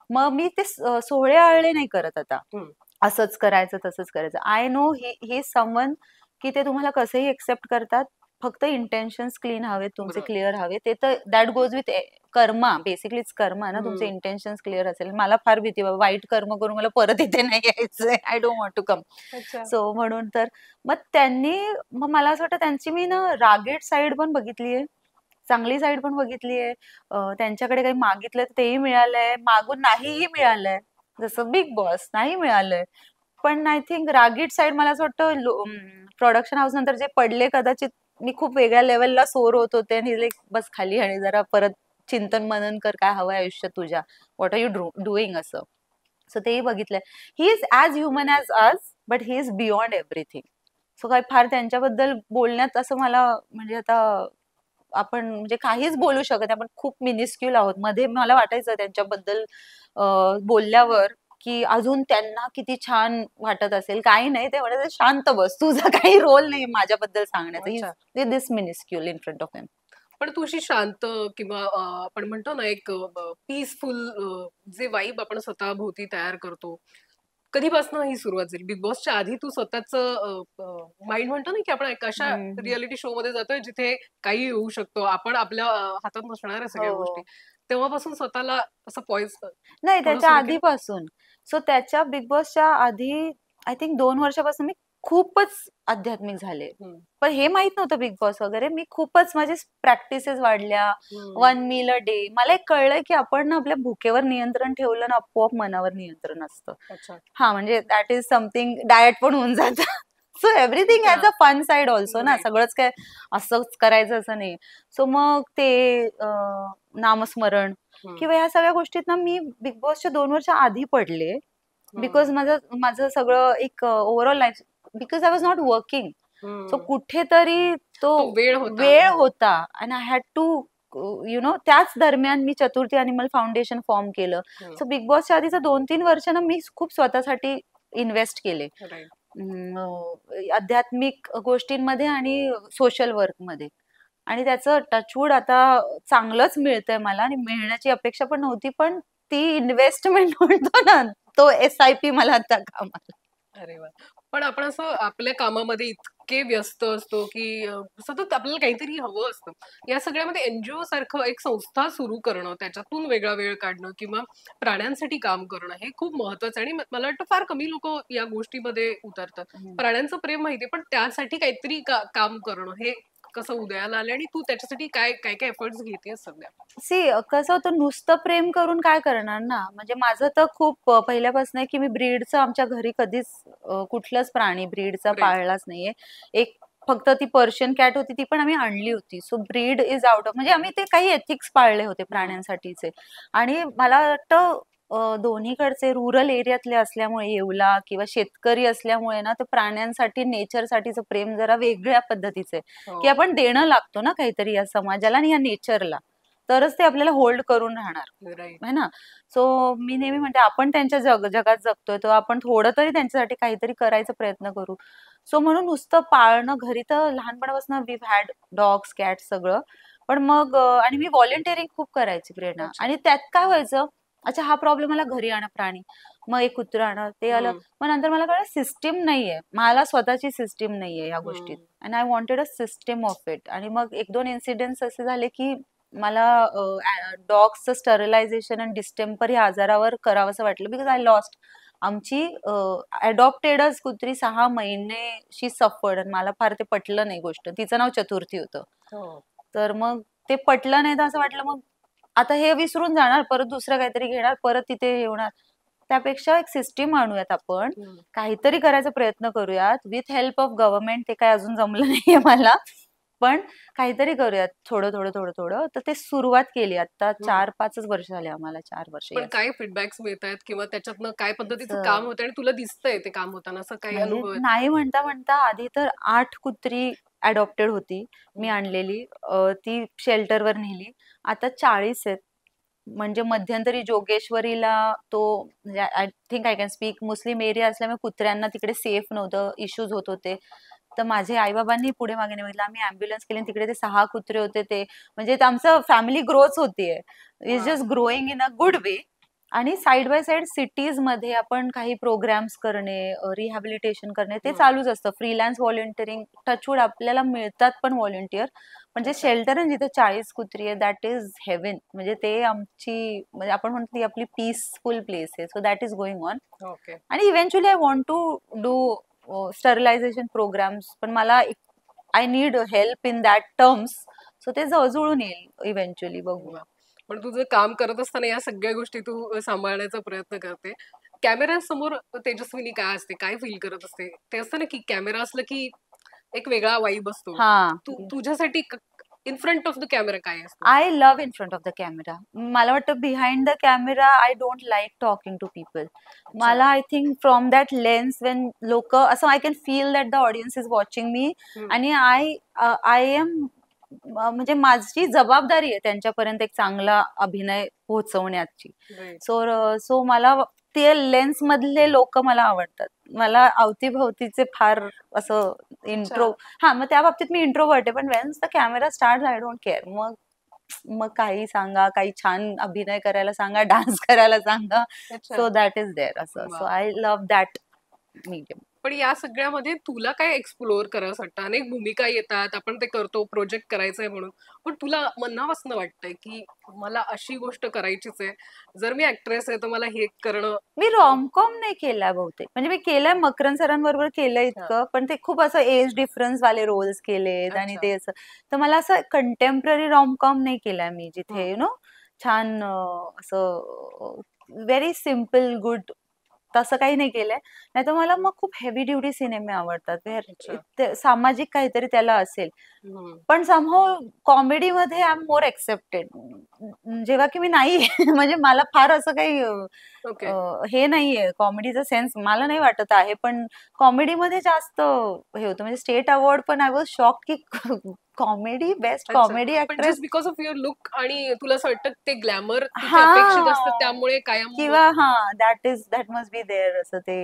मग मी ते सोहळे आळळे नाही करत आता. हं. असंच करायचं, तसंच करायचं. I know he is someone की ते तुम्हाला कसंही एक्सेप्ट करतात. फक्त इंटेन्शन्स क्लीन हवेत, तुमचे बरोबर. क्लिअर हवे. ते तर that goes with karma. Basically it's karma ना. तुमचे हं. इंटेन्शन्स क्लिअर असेल. मला फार भीती बाबा वाईट कर्म करून मला परत इथे नाही यायचंय. I don't want to come. अच्छा. सो म्हणून तर मग त्यांनी मग मला असं वाटतं त्यांची मी ना रागेट साइड पण बघितलीये. चांगली साइड पण बघितलीये. त्यांच्याकडे काही मागितलं तर तेही मिळालंय. मागून नाहीही मिळालंय. जसं बिग बॉस नाही मिळालंय. पण आय थिंक रागीट साइड मला असं वाटतं प्रोडक्शन हाऊस नंतर जे पडले कदाचित मी खूप वेगळ्या लेवलला सोर होत होते आणि लाईक बस खाली आणि जरा परत चिंतन मनन कर काय हवंय आयुष्यात तुझ्या. व्हॉट आर यू डुईंग असं. सो तेही बघितलंय. He is as human as us, but he is beyond everything. So काय फार त्यांच्याबद्दल बोलण्यात असं मला म्हणजे आता आपण म्हणजे काहीच बोलू शकत नाही. आपण खूप मिनिस्क्यूल आहोत. मध्ये मला वाटायचं त्यांच्याबद्दल बोलल्यावर, की अजून त्यांना किती छान वाटत असेल. काही नाही ते म्हणायचे, "शांत बस. तुझा काही रोल नाही माझ्याबद्दल सांगण्याचा. ही अच्छा. Is this miniscule in front of him." पण तू अशी शांत किंवा आपण म्हणतो ना एक पीसफुल जे वाइब आपण स्वतःभोवती तयार करतो. कधीपासून ही सुरुवात झाली? बिग बॉसच्या आधी तू स्वतःचं माइंड म्हणतो ना, की आपण एक अशा हं, हं. रिएलिटी शोमध्ये जातोय जिथे काही होऊ शकतो. आपण आपल्या हातात नसणाऱ्या सगळ्या गोष्टी. हो. तेव्हापासून स्वतःला असं पॉइज नाही ठेवणं त्याच्या सुरू केलं? आधीपासून. सो त्याच्या बिग बॉसच्या आधी आय थिंक 2 वर्षापासून मी खूपच आध्यात्मिक झाले. हं, पण हे माहीत नव्हतं बिग बॉस वगैरे. मी खूपच माझे प्रॅक्टिसेस वाढल्या. हं. 1 मील अ डे. मला एक कळलंय, की आपण ना आपल्या भुकेवर नियंत्रण ठेवलं ना आपोआप मनावर नियंत्रण असतं. अच्छा. हां, म्हणजे दॅट इज समथिंग डायट पण होऊन जातं. So everything has a fun side also ना, Right. सगळंच काय असंच करायचं असं नाही. सो मग ते नामस्मरण हम्म, किंवा ह्या सगळ्या गोष्टीत ना मी बिग बॉसच्या 2 वर्ष आधी पडले. बिकॉज हम्म, माझं माझं सगळं एक overall life, because I was not working. So हम्म. कुठेतरी तो तो वेळ होता. वेळ होता अँड आय हॅड टू त्याच दरम्यान मी चतुर्थी अॅनिमल फाउंडेशन फॉर्म केलं. हम्म, सो बिग बॉसच्या आधीचं 2-3 वर्ष ना मी खूप स्वतःसाठी इन्व्हेस्ट केले. right. आध्यात्मिक गोष्टींमध्ये आणि सोशल वर्कमध्ये. आणि त्याचं टचवूड आता चांगलंच मिळतंय मला, आणि मिळण्याची अपेक्षा पण नव्हती, पण ती इन्व्हेस्टमेंट म्हणतो ना, तो SIP मला आता कामाला. अरे वा. पण आपण असं आपल्या कामामध्ये इतके व्यस्त असतो की सतत आपल्याला काहीतरी हवं असतं. या सगळ्यामध्ये NGO सारखं एक संस्था सुरू करणं, त्याच्यातून वेगळा वेळ काढणं किंवा प्राण्यांसाठी काम करणं हे खूप महत्वाचं आहे. आणि मला वाटतं फार कमी लोक या गोष्टीमध्ये उतरतात. प्राण्यांचं प्रेम माहितीये, पण त्यासाठी काहीतरी काम करणं हे कसं उदयाला आलं आणि तू त्याच्यासाठी काय काय काय एफर्ट्स घेतेस सध्या? कसं होतं, नुसतं प्रेम करून काय करणार ना. म्हणजे माझं तर खूप पहिल्यापासून आहे की मी ब्रीडचं आमच्या घरी कधीच कुठलाच प्राणी ब्रीडचा Right. पाळलाच नाहीये. एक फक्त ती पर्शियन कॅट होती, ती पण आम्ही आणली होती. So breed is out of, म्हणजे आम्ही ते काही एथिक्स पाळले होते प्राण्यांसाठीचे. आणि मला वाटतं दोन्हीकडचे रुरल एरियातले असल्यामुळे, येवला किंवा शेतकरी असल्यामुळे ना, ते प्राण्यांसाठी नेचरसाठीचं प्रेम जरा वेगळ्या पद्धतीचं आहे, की हो. आपण देणं लागतो ना काहीतरी या समाजाला आणि या नेचरला, तरच ते आपल्याला होल्ड करून राहणार, राईट. है ना. सो मी नेहमी म्हणते, आपण त्यांच्या जगात जगतोय, तर आपण थोडं तरी त्यांच्यासाठी काहीतरी करायचा प्रयत्न करू. सो म्हणून नुसतं पाळणं, घरी तर लहानपणापासून वी हॅड डॉग्स कॅट्स सगळं. पण मग आणि मी व्हॉलेंटिअरिंग खूप करायची प्रेरणा, अच्छा. आणि त्यात काय व्हायचं, अच्छा हा प्रॉब्लेम आला, घरी आणा प्राणी, मग एक कुत्रं आणा, ते आलं. हम्म, मग नंतर मला कळलं सिस्टीम नाहीये, मला स्वतःची सिस्टीम नाहीये या गोष्टीत, हम्म. And I wanted a system of it. आणि मग 1-2 इन्सिडेंट्स असे झाले की मला डॉग्सचं स्टरलायझेशन आणि डिस्टेंपर या आजारावर करावंसं वाटलं, बिकॉज आय लॉस्ट आमची अडॉप्टेडच कुत्री 6 महिने सफर्ड. आणि मला फार ते पटलं नाही गोष्ट. तिचं नाव चतुर्थी होतं. हो. तर मग ते पटलं नाही, तर असं वाटलं मग आता हे विसरून जाणार, परत दुसरं काहीतरी घेणार, परत तिथे हे होणार. त्यापेक्षा एक सिस्टीम आणूयात आपण, हम्म. काहीतरी करायचा प्रयत्न करूयात विथ हेल्प ऑफ गव्हर्नमेंट. ते काय अजून जमलं नाहीये मला, पण काहीतरी करूयात थोडं थोडं थोडं थोडं. तर ते सुरुवात केली आता. हम्म. 4-5 वर्ष झाले आम्हाला, 4 वर्ष. पण येस. काय फीडबॅक्स मिळत आहेत किंवा त्याच्यातनं काय पद्धतीचं काम होतं आणि तुला दिसतंय ते काम होताना असं काही म्हणजे अनुभव आहेत? नाही म्हणता म्हणता आधी तर 8 कुत्री अडॉप्टेड होती मी हम्म. आणलेली. ती शेल्टरवर नेली. आता 40 आहेत. म्हणजे मध्यंतरी जोगेश्वरीला तो, म्हणजे I think I can speak, Muslim area असल्यामुळे कुत्र्यांना तिकडे सेफ नव्हतं, इश्यूज होत होते. तर माझे आईबाबांनी पुढे मागे नाही बघितलं, आम्ही ॲम्ब्युलन्स केली आणि तिकडे ते 6 कुत्रे होते. ते म्हणजे ते आमचं फॅमिली ग्रोच होतीये, इज वा. Just growing in a good way. आणि साइड बाय साइड सिटीज मध्ये आपण काही प्रोग्राम्स करणे, रिहॅबिलिटेशन करणे, ते हम्म. चालूच असतं. फ्रीलान्स व्हॉलेंटिअरिंग टचवूड आपल्याला मिळतात पण व्हॉलेंटिअर. म्हणजे अच्छा. शेल्टर आहे जिथे 40 कुत्री आहे, दॅट इज हेवन. म्हणजे ते आमची, म्हणजे आपण म्हणतो ती आपली पीसफुल प्लेस आहे. So that is going on. Okay. आणि eventually I want to do sterilization programs, पण मला I need help in that terms. So ते जुळून येईल इव्हेंच्युअली, बघू. वा. पण तुझं काम करत असताना या सगळ्या गोष्टी तू सांभाळण्याचा प्रयत्न करते. कॅमेरा समोर तेजस्विनी काय असते, काय फील करत असते? ते असतं ना की कॅमेरा असलं की एक वेगळा वाईब असतो. हा, तुझ्यासाठी in front of the camera काय असतं? I love in front of the camera. मला वाटतं behind the camera I don't like talking to people. अच्छा. मला I think from that lens when लोक असं, I can feel that the audience is watching me. Hmm. आणि I am, म्हणजे माझी जबाबदारी आहे त्यांच्यापर्यंत एक चांगला अभिनय पोहोचवण्याची. Right. सो मला ते लेन्स मधले लोक मला आवडतात. मला अवतीभवतीचे फार असं अच्छा. इंट्रो, हा, मग त्या बाबतीत मी इंट्रोवर्ट आहे, पण veins the camera start I don't care. मग मग काही सांगा, काही छान अभिनय करायला सांगा, डान्स करायला सांगा. अच्छा. सो दॅट इज देअर असं. सो वा. I love that medium. पण या सगळ्यामध्ये तुला काय एक्सप्लोअर करावंसं वाटतं? अनेक भूमिका येतात, आपण ते करतो, प्रोजेक्ट करायचंय म्हणून. पण तुला मनापासून वाटतंय की मला अशी गोष्ट करायचीच आहे, जर मी ऍक्ट्रेस आहे तर मला हे करणं. मी रॉमकॉम नाही केलाय बहुतेक. म्हणजे मी केलंय, मकरंद सरांबरोबर केलंय हा. इतकं, पण ते खूप असं एज डिफरन्स वाले रोल्स केलेत आणि अच्छा. ते असं. तर मला असं कंटेम्पररी रॉमकॉम नाही केलाय मी, जिथे हम्म. छान असं व्हेरी सिम्पल गुड तसं काही नाही केलंय. नाहीतर मला मग खूप हेवी ड्युटी सिनेमे आवडतात. अच्छा. सामाजिक काहीतरी त्याला असेल. हम्म. पण समहाऊ कॉमेडीमध्ये आय एम मोर एक्सेप्टेड. जेव्हा की मी नाही म्हणजे मला फार असं काही ओके. हे नाहीये, कॉमेडीचा सेन्स मला नाही वाटत आहे. पण कॉमेडीमध्ये जास्त हे होतं. म्हणजे स्टेट अवॉर्ड पण आय वॉज शॉक की कॉमेडी, बेस्ट अच्छा. कॉमेडी पण actress. Just because of your look आणि तुला असं वाटतं ते ग्लॅमर तिथे अपेक्षित असतं हां. त्यामुळे कायम किंवा दॅट मस्ट बी देअर असं ते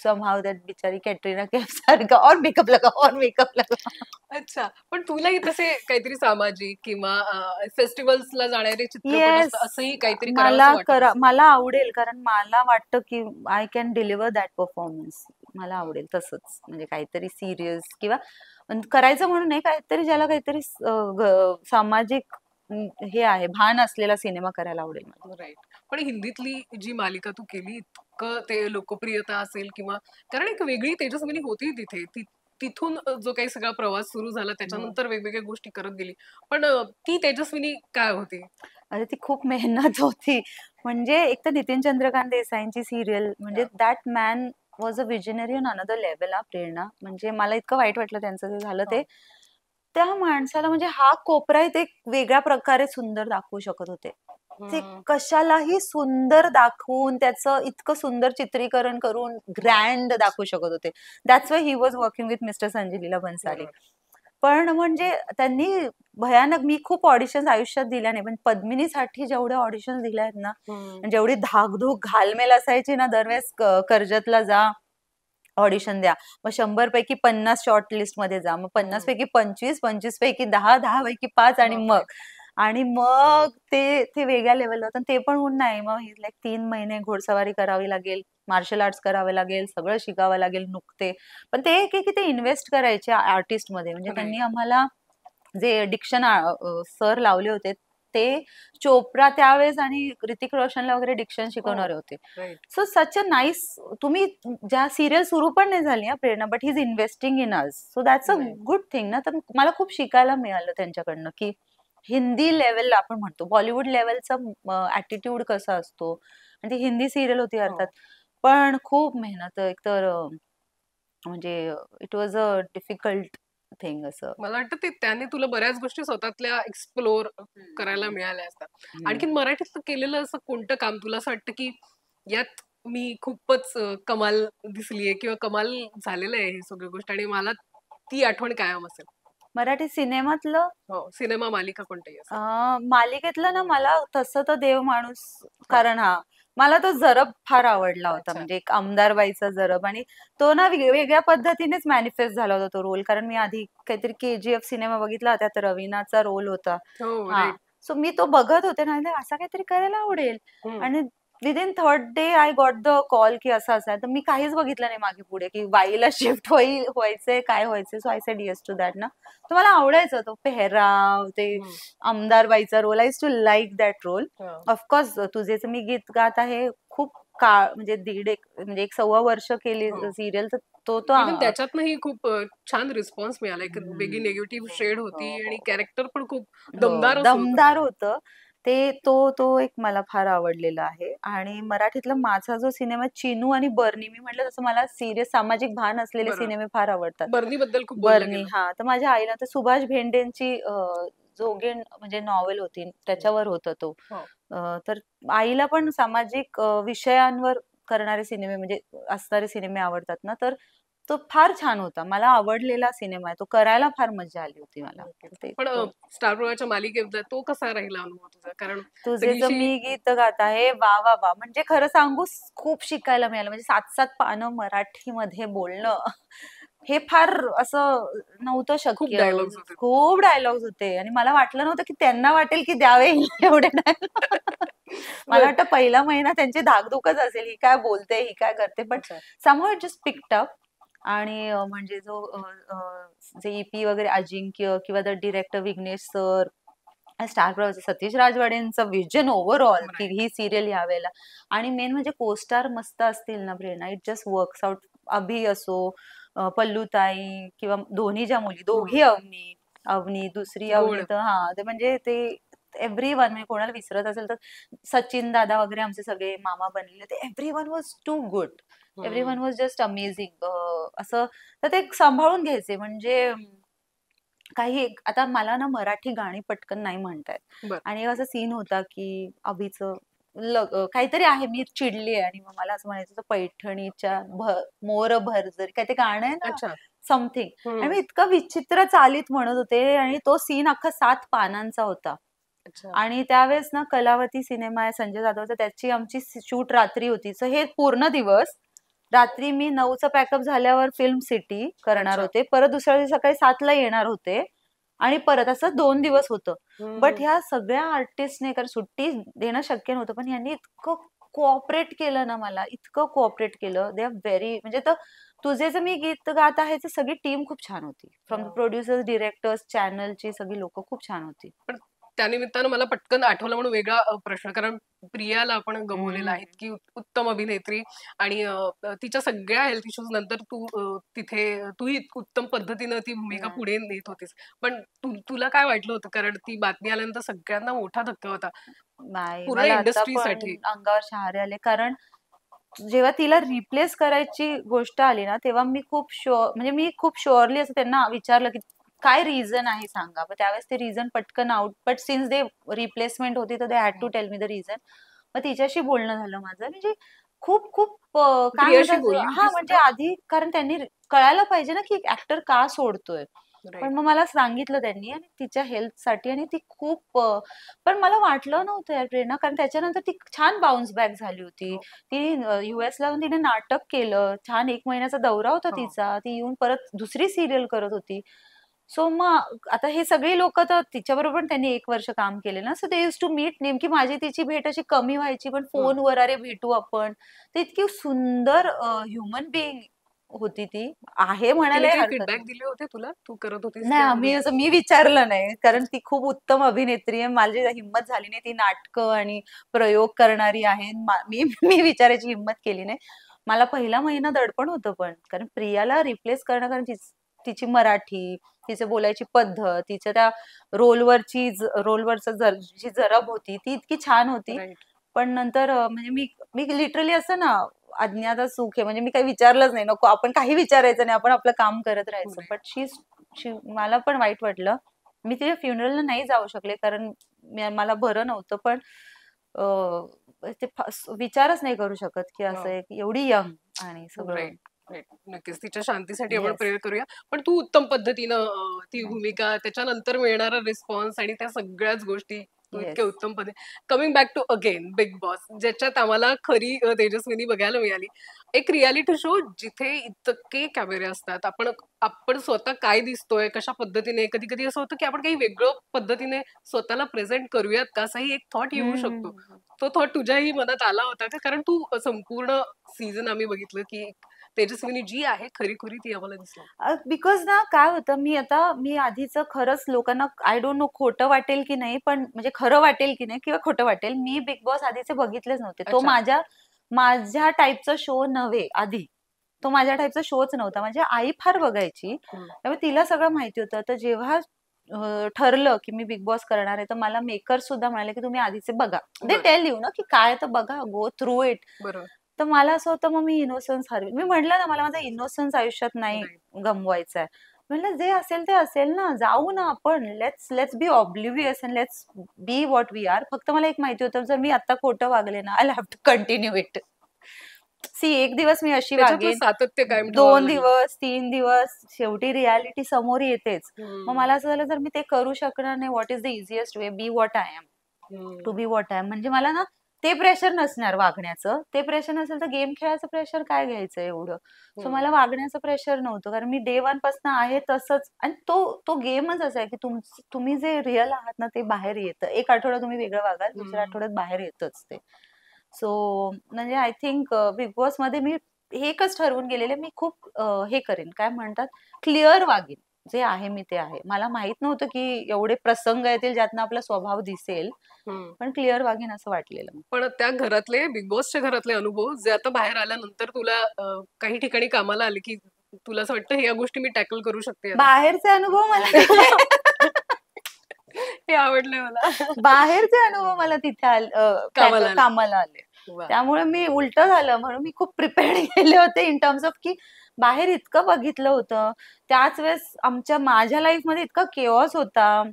समहाऊ दॅट बिचारी कॅटरीना कैफ सारखं और मेकअप लगा और मेकअप लगा. अच्छा. पण तुलाही तसे काहीतरी सामाजिक किंवा फेस्टिवल्सला जाणारे चित्रपट येस. असतं असंही काहीतरी करावंसं वाटत असेल. मला आवडेल कारण मला वाटतं की I can deliver that performance. मला हं. आवडेल तसंच म्हणजे काहीतरी सिरियस किंवा करायचं म्हणून नाही, काहीतरी ज्याला काहीतरी सामाजिक हे आहे, भान असलेला सिनेमा करायला आवडेल मला. राईट. पण हिंदीतली जी मालिका तू केली इतकं ते लोकप्रियता असेल किंवा कारण एक वेगळी तेजस्विनी होती तिथे. तिथून जो काही सगळा प्रवास सुरू झाला त्याच्यानंतर वेगवेगळ्या गोष्टी करत गेली. पण ती तेजस्विनी काय होती? अरे ती खूप मेहनत होती. म्हणजे एक तर नितीन चंद्रकांत देसाईंची सिरियल म्हणजे that man was a visionary on another level. Prerna म्हणजे मला इतकं वाईट वाटलं त्यांचं जे झालं ते. त्या माणसाला म्हणजे हा कोपरा ते वेगळ्या प्रकारे सुंदर दाखवू शकत होते. ते हं. कशालाही सुंदर दाखवून त्याचं इतकं सुंदर चित्रीकरण करून ग्रँड दाखवू शकत होते. That's why he was working with mister Sanjay Leela Bhansali. बरोबर. पण म्हणजे त्यांनी भयानक, मी खूप ऑडिशन्स आयुष्यात दिल्या नाही, पण पद्मिनीसाठी जेवढे ऑडिशन्स दिल्या आहेत ना, हं. जेवढी धाकधूक घालमेल असायची ना, दरवेळेस कर्जतला जा, ऑडिशन द्या. मग 100 पैकी 50 शॉर्ट लिस्ट मध्ये जा. मग 50 पैकी 25, 25 पैकी 10, 10 पैकी 5 बापरे! आणि मग ते वेगळ्या लेव्हलला होतं. ते पण होऊन नाही. मग लाईक 3 महिने घोडसवारी करावी लागेल, मार्शल आर्ट्स करावे लागेल, सगळं शिकावं लागेल, नुकते. पण ते एक आहे की ते इन्व्हेस्ट करायचे आर्टिस्टमध्ये. म्हणजे त्यांनी राईट. आम्हाला जे डिक्शन सर लावले होते ते चोप्रा त्यावेळेस आणि ऋतिक रोशनला वगैरे डिक्शन हो. शिकवणारे होते. Right. So such a nice. तुम्ही ज्या सिरियल सुरू पण नाही झाली Prerna, but he is investing in us, so that's a right. Good thing ना. तर मला खूप शिकायला मिळालं त्यांच्याकडनं की हिंदी लेवलला आपण म्हणतो, बॉलिवूड लेवलचा ऍटिट्यूड कसा असतो. आणि ती हिंदी सिरियल होती अर्थात, हो. पण खूप मेहनत एकतर म्हणजे it was a difficult thing असं. मला वाटतं त्याने तुला बऱ्याच गोष्टी स्वतःतल्या एक्सप्लोर करायला मिळाल्या असतात. हम्म. आणखीन मराठीत केलेलं असं कोणतं काम तुला असं वाटतं की यात मी खूपच कमाल दिसलीये किंवा कमाल झालेलं आहे ही सगळी गोष्ट आणि मला ती आठवण कायम असेल? मराठी सिनेमातलं हो, सिनेमा, मालिका कोणतंही असेल. मालिकेतलं ना, मला तसं तर देव माणूस. हां. कारण मला तो जरब फार आवडला होता. अच्छा. म्हणजे एक आमदारबाईचा जरब, आणि तो ना वेगळ्या पद्धतीनेच मॅनिफेस्ट झाला होता तो रोल. कारण मी आधी काहीतरी KGF सिनेमा बघितला होता, त्यात रवीनाचा रोल होता. हो, हा. राइट. सो मी तो बघत होते ना, असा काहीतरी करायला आवडेल. हं. आणि within third day I got the call की असं असं आहे. तर मी काहीच बघितलं नाही मागे पुढे की बाईला शिफ्ट व्हायचंय काय व्हायचंय. So I said yes to that ना. तर मला आवडायचं तो पेहराव, ते हं. आमदारबाईचा role. I too like that role. हां. ऑफकोर्स तुझेच मी गीत गात आहे खूप काळ, म्हणजे म्हणजे 1.25 वर्ष केली हो. सिरियल. तर तो तो इव्हन त्याच्यातनंही खूप छान रिस्पॉन्स मिळाला. एक वेगळी निगेटिव्ह शेड हो होती आणि हो कॅरेक्टर पण खूप हो, दमदारच होतं. दमदार होतं ते. तो एक मला फार आवडलेला आहे. आणि मराठीतला माझा जो सिनेमा चिनू आणि बर्नी, मी म्हटलं तसं मला सिरियस सामाजिक भान असलेले बरोबर. सिनेमे फार आवडतात. बर्नीबद्दल खूप बोललं बर्नी, गेलं. हा. तर माझ्या आईला तर सुभाष भेंडेंची जोगेन म्हणजे नॉवेल होती, हं. त्याच्यावर होता तो. हो. तर आईला पण सामाजिक विषयांवर करणारे सिनेमे म्हणजे असणारे सिनेमे आवडतात ना. तर तो फार छान होता. मला आवडलेला सिनेमा आहे तो. करायला फार मजा आली होती मला. नक्कीच. तर ते पण तो स्टार प्रवाहाच्या मालिकेतला तो कसा राहिला अनुभव तुझा? कारण तुझेच सगळीशी मी गीत गात आहे, वा वा वा. म्हणजे खरं सांगू, खूप शिकायला मिळालं. म्हणजे 7-7 पानं मराठीमध्ये बोलणं हे फार असं नव्हतं खूप शक्य. डायलॉग्स होते. खूप डायलॉग्स होते आणि मला वाटलं नव्हतं की त्यांना वाटेल की द्यावे एवढे डायलॉग. मला बरं. वाटतं पहिला महिना त्यांची धाकधूकच असेल, ही काय बोलते, ही काय करते. पण अच्छा. Somehow it just picked up. आणि म्हणजे जे EP वगैरे अजिंक्य किंवा the director Vighnesh sir, star Pravah Satish राजवाडेंचं विजन ओव्हरऑल की राइट. ही सिरियल यावेळेला. आणि मेन म्हणजे कोस्टार मस्त असतील ना Prerna, it just works out. Abhi असो, पल्लूताई किंवा दोन्ही ज्या मुली, हं. दोघी अवनी, दुसरी अवनी गोड. तर हा, ते म्हणजे ते एव्हरीवन, म्हणजे कोणाला विसरत असेल तर सचिन दादा वगैरे आमचे सगळे मामा बनलेले, ते everyone was too good, everyone was just amazing. असं तर ते सांभाळून घ्यायचे. म्हणजे आता मला ना मराठी गाणी पटकन नाही म्हणतायत, बर. आणि असा सीन होता की अभिचं काहीतरी आहे, मी चिडली आणि मग मला असं म्हणायचं होतं, पैठणीच्या मोर भरजरी काय ते गाणं आहे ना, अच्छा. समथिंग. आणि मी हम्म. इतकं विचित्र चालीत म्हणत होते, आणि तो सीन अख्खा 7 पानांचा होता. अच्छा. आणि त्यावेळेस ना कलावती सिनेमा आहे संजय जाधवचा, त्याची आमची शूट रात्री होती. सो हे पूर्ण दिवस रात्री मी 9चं पॅकअप झाल्यावर फिल्म सिटी करणार अच्छा. होते, परत दुसऱ्या दिवशी सकाळी 7ला येणार होते, आणि परत असं 2 दिवस होतं. बट ह्या सगळ्या आर्टिस्टने, कारण सुट्टी देणं शक्य नव्हतं, पण यांनी इतकं कोऑपरेट केलं ना मला, इतकं कोऑपरेट केलं. दे आर व्हेरी, म्हणजे तर तुझे जे मी गीत गात आहे ते सगळी टीम खूप छान होती, फ्रॉम प्रोड्युसर्स, डिरेक्टर्स, चॅनलची सगळी लोक खूप छान होती. पण त्यानिमित्तानं मला पटकन आठवलं म्हणून वेगळा प्रश्न, कारण प्रियाला आपण गमावलेला आहे, हम्म. इतकी उत्तम अभिनेत्री. आणि तिच्या सगळ्या हेल्थ इश्यूज नंतर तिथे तूही उत्तम पद्धतीनं ती भूमिका नाही पुढे नेत होतीस. पण तुला काय वाटलं होतं, कारण ती बातमी आल्यानंतर सगळ्यांना मोठा धक्का होता नाही, पूर्ण मला आता पण इंडस्ट्रीसाठी. अंगावर शहारे आले, कारण जेव्हा तिला रिप्लेस करायची गोष्ट आली ना, तेव्हा मी खूप म्हणजे मी खूप शुअरली असं त्यांना विचारलं की काय रिझन आहे सांगा. पण त्यावेळेस ते रिझन पटकन out, but since they replacement होती तर they had to tell me the reason. मग तिच्याशी बोलणं झालं माझं, म्हणजे खूप खूप काय प्रियाशी म्हणतात, बोलली हा होतीस म्हणजे का? आधी, कारण त्यांनी कळायला पाहिजे ना की ऍक्टर का सोडतोय. पण राईट. मग मला सांगितलं त्यांनी, आणि तिच्या हेल्थसाठी, आणि ती खूप पण मला वाटलं नव्हतं यार प्रेरणा, कारण त्याच्यानंतर ती छान बाउन्स बॅक झाली होती. हो. ती US ला जाऊन तिने नाटक केलं, छान 1 महिन्याचा दौरा होता हो. तिचा, ती येऊन परत दुसरी सिरियल करत होती. सो मग आता हे सगळी लोक तर तिच्याबरोबर पण त्यांनी 1 वर्ष काम केले ना, so they use to meet. नेमकी माझी तिची भेट अशी कमी व्हायची, पण हम्म. फोनवर अरे भेटू आपण. तर इतकी सुंदर ह्युमन बिईंग होती ती, आहे तिने म्हणायलाही काही हरकत फीडबॅक नाही. दिले होते तुला, तू करत होतीस नाही, त्या आम्ही भूमिका? असं मी विचारलं नाही, कारण ती खूप उत्तम अभिनेत्री आहे. माझी हिंमत झाली नाही, ती नाटकं आणि प्रयोग करणारी आहे. मी मी विचारायची हिंमत केली नाही. मला पहिला महिना दडपण होतं, पण कारण प्रियाला रिप्लेस करणं, कारण तिची मराठी, तिचं बोलायची पद्धत, तिच्या त्या रोलवरचं जी जरब होती ती इतकी छान होती. राईट. पण नंतर म्हणजे मी मी लिटरली असं ना, अज्ञाता सुख आहे, म्हणजे मी काही विचारलंच नाही. नको, आपण काही विचारायचं नाही, आपण आपलं काम करत राहायचं. बट मला पण वाईट वाटलं. मी तिच्या फ्युनरलला नाही जाऊ शकले, कारण मला बरं नव्हतं. पण ते विचारच नाही करू शकत की असं एक एवढी यंग आणि सगळं. राईट. राईट. नक्कीच तिच्या शांतीसाठी आपण येस. प्रेयर करूया. पण तू उत्तम पद्धतीनं ती थँक्यू. भूमिका, त्याच्यानंतर मिळणारा रिस्पॉन्स आणि त्या सगळ्याच गोष्टी तू इतक्या येस. उत्तम पद्धती. Coming back to again Bigg Boss, ज्याच्यात आम्हाला खरी तेजस्विनी बघायला मिळाली. एक रियालिटी शो जिथे इतके कॅमेरे असतात. आपण आपण स्वतः काय दिसतोय, कशा पद्धतीने, कधी कधी असं होतं की आपण काही वेगळं पद्धतीने स्वतःला प्रेझेंट करूयात का, असाही एक थॉट येऊ शकतो. हम्म. तो थॉट तुझ्याही मनात आला होता का? कारण तू संपूर्ण सीझन आम्ही बघितलं की तेजस्विनी जी आहे खरी-खुरी ती आम्हाला दिसली. बिकॉज ना काय होतं, मी आधीच खरंच लोकांना, आय डोंट नो खोटं वाटेल की नाही, पण म्हणजे खरं वाटेल की नाही किंवा खोटं वाटेल, मी बिग बॉस आधीचे बघितलेच नव्हते. तो अच्छा. माझ्या टाईपचा शो नव्हे आधी. तो माझ्या टाईपचा शोच नव्हता. माझी आई फार बघायची, हं. त्यामुळे तिला सगळं माहिती होतं. तर जेव्हा ठरलं की मी बिग बॉस करणार आहे, तर मला मेकर सुद्धा म्हणाले की तुम्ही आधीचे बघा. दे बरं. टेल यू ना की काय, तर बघा, गो थ्रू इट. बरोबर. तर मला असं होतं, मग मी इनोसन्स हरवी. मी म्हटलं ना, मला माझा इनोसन्स आयुष्यात नाही राइट. गमवायचा आहे. म्हटलं जे असेल ते असेल ना, जाऊ ना आपण. Let's let's be oblivious and let's be what we are. फक्त मला एक माहिती होतं, जर मी आता खोटं वागले ना, I have to continue it. एक दिवस मी अशी त्याच्यातलं वागेन, सातत्य कायम ठेवावं 2 लागलं. दिवस, 3 दिवस, शेवटी रियालिटी समोर येतेच. मग हं. मला असं झालं, जर मी ते करू शकणार नाही, what is the easiest way? Be what I am. To hmm. Be what I am. म्हणजे मला ना ते प्रेशर नसणार वागण्याचं. ते प्रेशर नसेल तर गेम खेळायचं प्रेशर काय घ्यायचं एवढं. सो हं. मला वागण्याचं प्रेशर नव्हतं, कारण मी डे 1 पासून आहे तसंच. आणि तो गेमच असा आहे की तुम्ही जे रिअल आहात ना, ते बाहेर येतं. एक आठवडा तुम्ही वेगळं वागाल, दुसऱ्या हं. आठवड्यात बाहेर येतच ते. सो म्हणजे आय थिंक बिग बॉस मध्ये मी हे एकच ठरवून गेलेले, मी खूप हे करेन, काय म्हणतात, क्लिअर वागेन. जे आहे मी ते आहे. मला माहित नव्हतं की एवढे प्रसंग येतील ज्यातनं आपला स्वभाव दिसेल, हं. पण क्लिअर वागेन असं वाटलेलं. पण त्या घरातले, बिग बॉसच्या घरातले अनुभव जे आता बाहेर आल्यानंतर तुला काही ठिकाणी कामाला आले, की तुला असं वाटतं, ह्या गोष्टी मी टॅकल करू शकते आता? बाहेरचे अनुभव मला हे आवडलंय मला. बाहेरचे अनुभव मला तिथे कामाला आले. कामाला आले. वा. त्यामुळे मी उलट झालं म्हणून मी खूप प्रिपेअर्ड गेले होते इन टर्म्स ऑफ की बाहेर इतकं बघितलं होतं. त्याच वेळेस माझ्या लाईफमध्ये इतका केओस होता.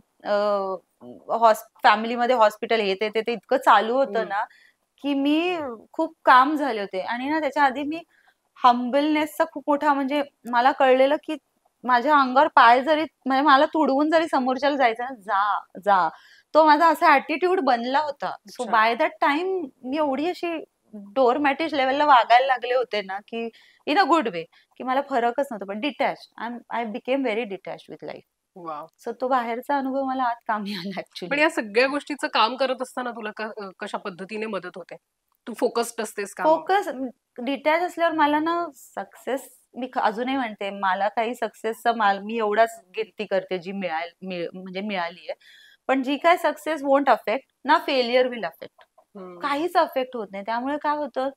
फॅमिलीमध्ये हॉस्पिटल हे ते इतकं चालू होतं ना की मी खूप काम झाले होते. आणि ना त्याच्या आधी मी हंबलनेसचा खूप मोठा म्हणजे मला कळलेलं की माझ्या अंगावर पाय जरी म्हणजे मला तुडवून जरी समोरच्याला जायचं ना, जा जा, तो माझा असा ऍटिट्यूड बनला होता. सो अच्छा. बाय दॅट टाइम मी एवढी अशी डोरमॅटिश लेवलला वागायला लागले होते ना की इन अ गुड वे की मला फरकच नव्हता. पण detach I became very detach with life. वा. सो तो बाहेरचा अनुभव मला आज कामी आला पण ऍक्च्युली. या सगळ्या गोष्टीचं काम करत असताना तुला कशा पद्धतीने मदत होते? तू फोकस्ड असतेस कामावर? फोकस डिटॅच असल्यावर मला ना सक्सेस मी अजूनही म्हणते मला काही सक्सेसचा मी एवढाच गिनती करते जी म्हणजे मिळाली आहे. पण जी काय सक्सेस वोंट अफेक्ट ना फेलियर विल अफेक्ट. काहीच अफेक्ट होत नाही. त्यामुळे काय होतं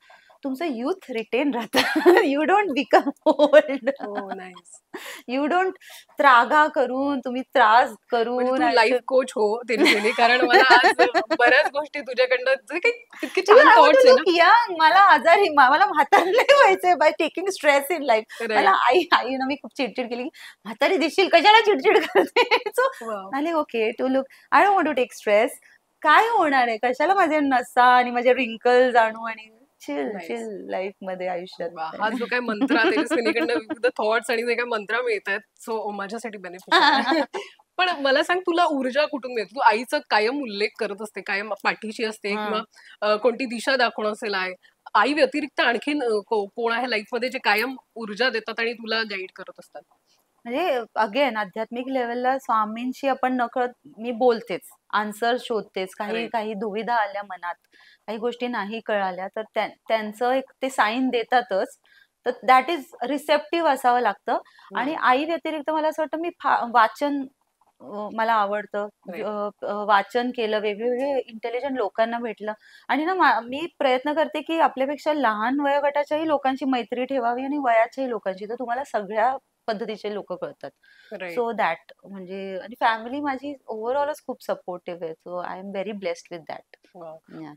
तुमचं युथ रिटेन राहतं. You don't become old. हो, नाईस. यू डोंट त्रागा करून तुम्ही त्रास म्हणजे करून तू लाईफ कोच हो तेजस्विनी, कारण मला आज बऱ्याच गोष्टी तुझ्याकडनं जे काही इतके छान आय वॉन्ट थॉट्स टू आहे लुक यंग. मला आजारी मला म्हातारी नाही व्हायचंय by taking stress in life. ना. मला राईट. आईनं मी खूप चिडचिड केली की म्हातारी दिसशील कशाला चिडचिड करते. So wow. आले okay to look I don't want to take stress. काय होणार आहे कशाला माझे नसा आणि माझे रिंकल जाणू आणि चिल नाईस. चिल लाईफ मध्ये आयुष्यात. वा. हा जो काय मंत्र तेजस्विनीकडनं विविध थॉट्स आणि जे काय मंत्र मिळत आहेत, सो माझ्यासाठी बेनिफिशियल. पण मला सांग, तुला ऊर्जा कुठून मिळते? तू आईचा कायम उल्लेख करत असते, कायम पाठीशी असते, हा. किंवा कोणती दिशा दाखवणं असेल आई व्यतिरिक्त आणखीन कोण आहे लाईफमध्ये जे कायम ऊर्जा देतात आणि तुला गाईड करत असतात? म्हणजे अगेन आध्यात्मिक लेवलला स्वामींशी आपण नकळत मी बोलतेच, आन्सर शोधतेच. काही Right. काही दुविधा आल्या मनात, काही गोष्टी नाही कळाल्या तर त्यांचं एक ते साईन देतातच. तर दॅट इज रिसेप्टिव्ह असावं लागतं. आणि आई व्यतिरिक्त मला असं वाटतं मी वाचन मला आवडतं. Right. वाचन केलं, वेगवेगळे इंटेलिजंट लोकांना भेटलं. आणि ना मी प्रयत्न करते की आपल्यापेक्षा लहान वयोगटाच्याही लोकांची मैत्री ठेवावी आणि वयाच्याही लोकांची. तर तुम्हाला सगळ्या पद्धतीचे लोक कळतात. राईट. सो दॅट म्हणजे आणि फॅमिली माझी ओव्हरऑलच खूप सपोर्टिव्ह आहे. So I am very blessed with that.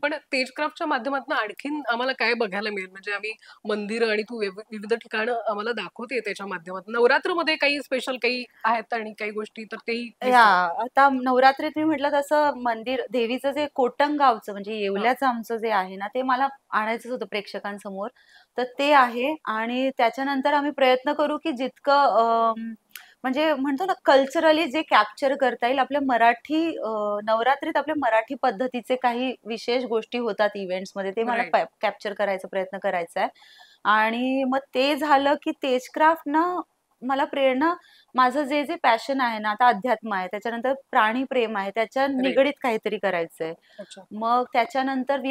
पण तेजक्राफ्टच्या माध्यमातून आणखीन आम्हाला काय बघायला मिळेल? म्हणजे आम्ही मंदिरं आणि तू विविध ठिकाणं आम्हाला दाखवते त्याच्या माध्यमातून. नवरात्रमध्ये काही स्पेशल काही आहेत आणि काही गोष्टी तर तेही या दिसतात. आता नवरात्रीत मी म्हटलं तसं मंदिर देवीचं जे कोटंगावचं म्हणजे हा. येवल्याचं आमचं जे आहे ना ते मला आणायचंच होतं प्रेक्षकांसमोर. तर ते आहे. आणि त्याच्यानंतर आम्ही प्रयत्न करू की जितकं म्हणजे म्हणतो ना कल्चरली जे कॅप्चर करता येईल आपल्या मराठी नवरात्रीत आपल्या मराठी पद्धतीचे काही विशेष गोष्टी होतात इव्हेंट्स मध्ये ते मला राईट. कॅप्चर करायचा प्रयत्न करायचा आहे. आणि मग ते झालं की तेजक्राफ्ट ना मला प्रेरणा माझं जे जे पॅशन आहे ना आता अध्यात्म आहे त्याच्यानंतर प्राणी प्रेम आहे त्याच्या राईट. निगडीत काहीतरी करायचंय. अच्छा. मग त्याच्यानंतर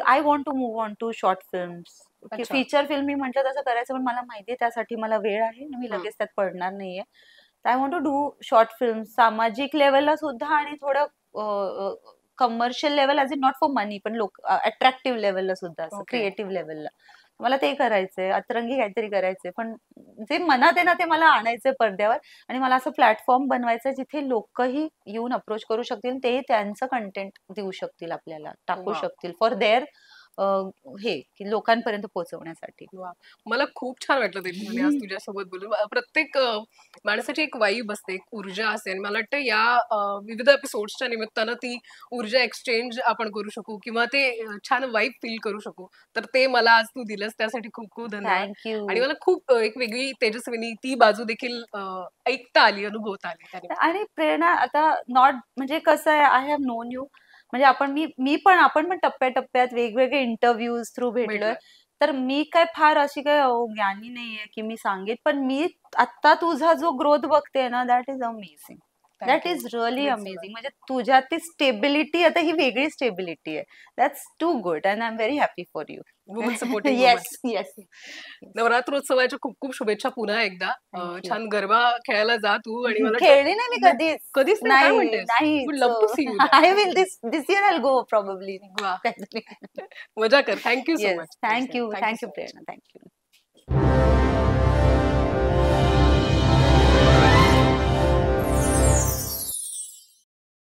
I want to move on to short films. अच्छा. फीचर फिल्म मी म्हटलं तसं करायचं पण मला माहितीये त्यासाठी मला वेळ आहे आणि मी लगेच त्यात पडणार नाहीये. I want to do short film सामाजिक लेवलला सुद्धा आणि थोडं commercial level as in not for money पण अट्रॅक्टिव्ह लेवलला सुद्धा असं ओके. क्रिएटिव्ह लेवलला मला ते करायचंय. अतरंगी काहीतरी करायचंय पण जे मनात आहे ना ते मला आणायचंय पडद्यावर. आणि मला असं प्लॅटफॉर्म बनवायचं जिथे लोकही येऊन अप्रोच करू शकतील ते त्यांचं कंटेंट देऊ शकतील आपल्याला टाकू वा. शकतील फॉर देअर हे की लोकांपर्यंत पोहोचवण्यासाठी. वा. मला खूप छान वाटलं तेजस्विनी आज तुझ्यासोबत बोलून. प्रत्येक माणसाची एक वाईब असते, एक ऊर्जा असते आणि मला वाटतं या विविध एपिसोड्सच्या निमित्तानं ती ऊर्जा एक्सचेंज आपण करू शकू किंवा ते छान वाईब फील करू शकू. तर ते मला आज तू दिलंस त्यासाठी खूप खूप धन्यवाद. थँक्यू. आणि मला खूप एक वेगळी तेजस्विनी ती बाजू देखील ऐकता आली, अनुभवता आली त्याने. आणि प्रेरणा आता नॉट म्हणजे कसं आहे आय हॅव नोन यू म्हणजे आपण पण टप्प्याटप्प्यात वेगवेगळे इंटरव्ह्यूज थ्रू भेटलोय. भेटलोय. तर मी काय फार अशी काय ज्ञानी नाहीये की मी सांगेन पण मी आता तुझा जो ग्रोथ बघते ना that is amazing. That thank you. Is really much amazing. म्हणजे तुझ्यात ती स्टेबिलिटी आता ही वेगळी स्टेबिलिटी आहे. That's too good and I am very happy for you. Woman supporting woman. Yes yes. नवरात्रोत्सवाच्या खूप खूप शुभेच्छा पुन्हा एकदा. थँक्यू. छान गरबा खेळायला जा तू आणि मला वाटतं खेळली नाही मी कधीच. कधीच नाही. काय नाही म्हणतेस? नाही. Would love to see you. I will this year I go probably. वा. मजा कर. Thank you so yes much. Thank you thank you thank you so much. Prerna thank you.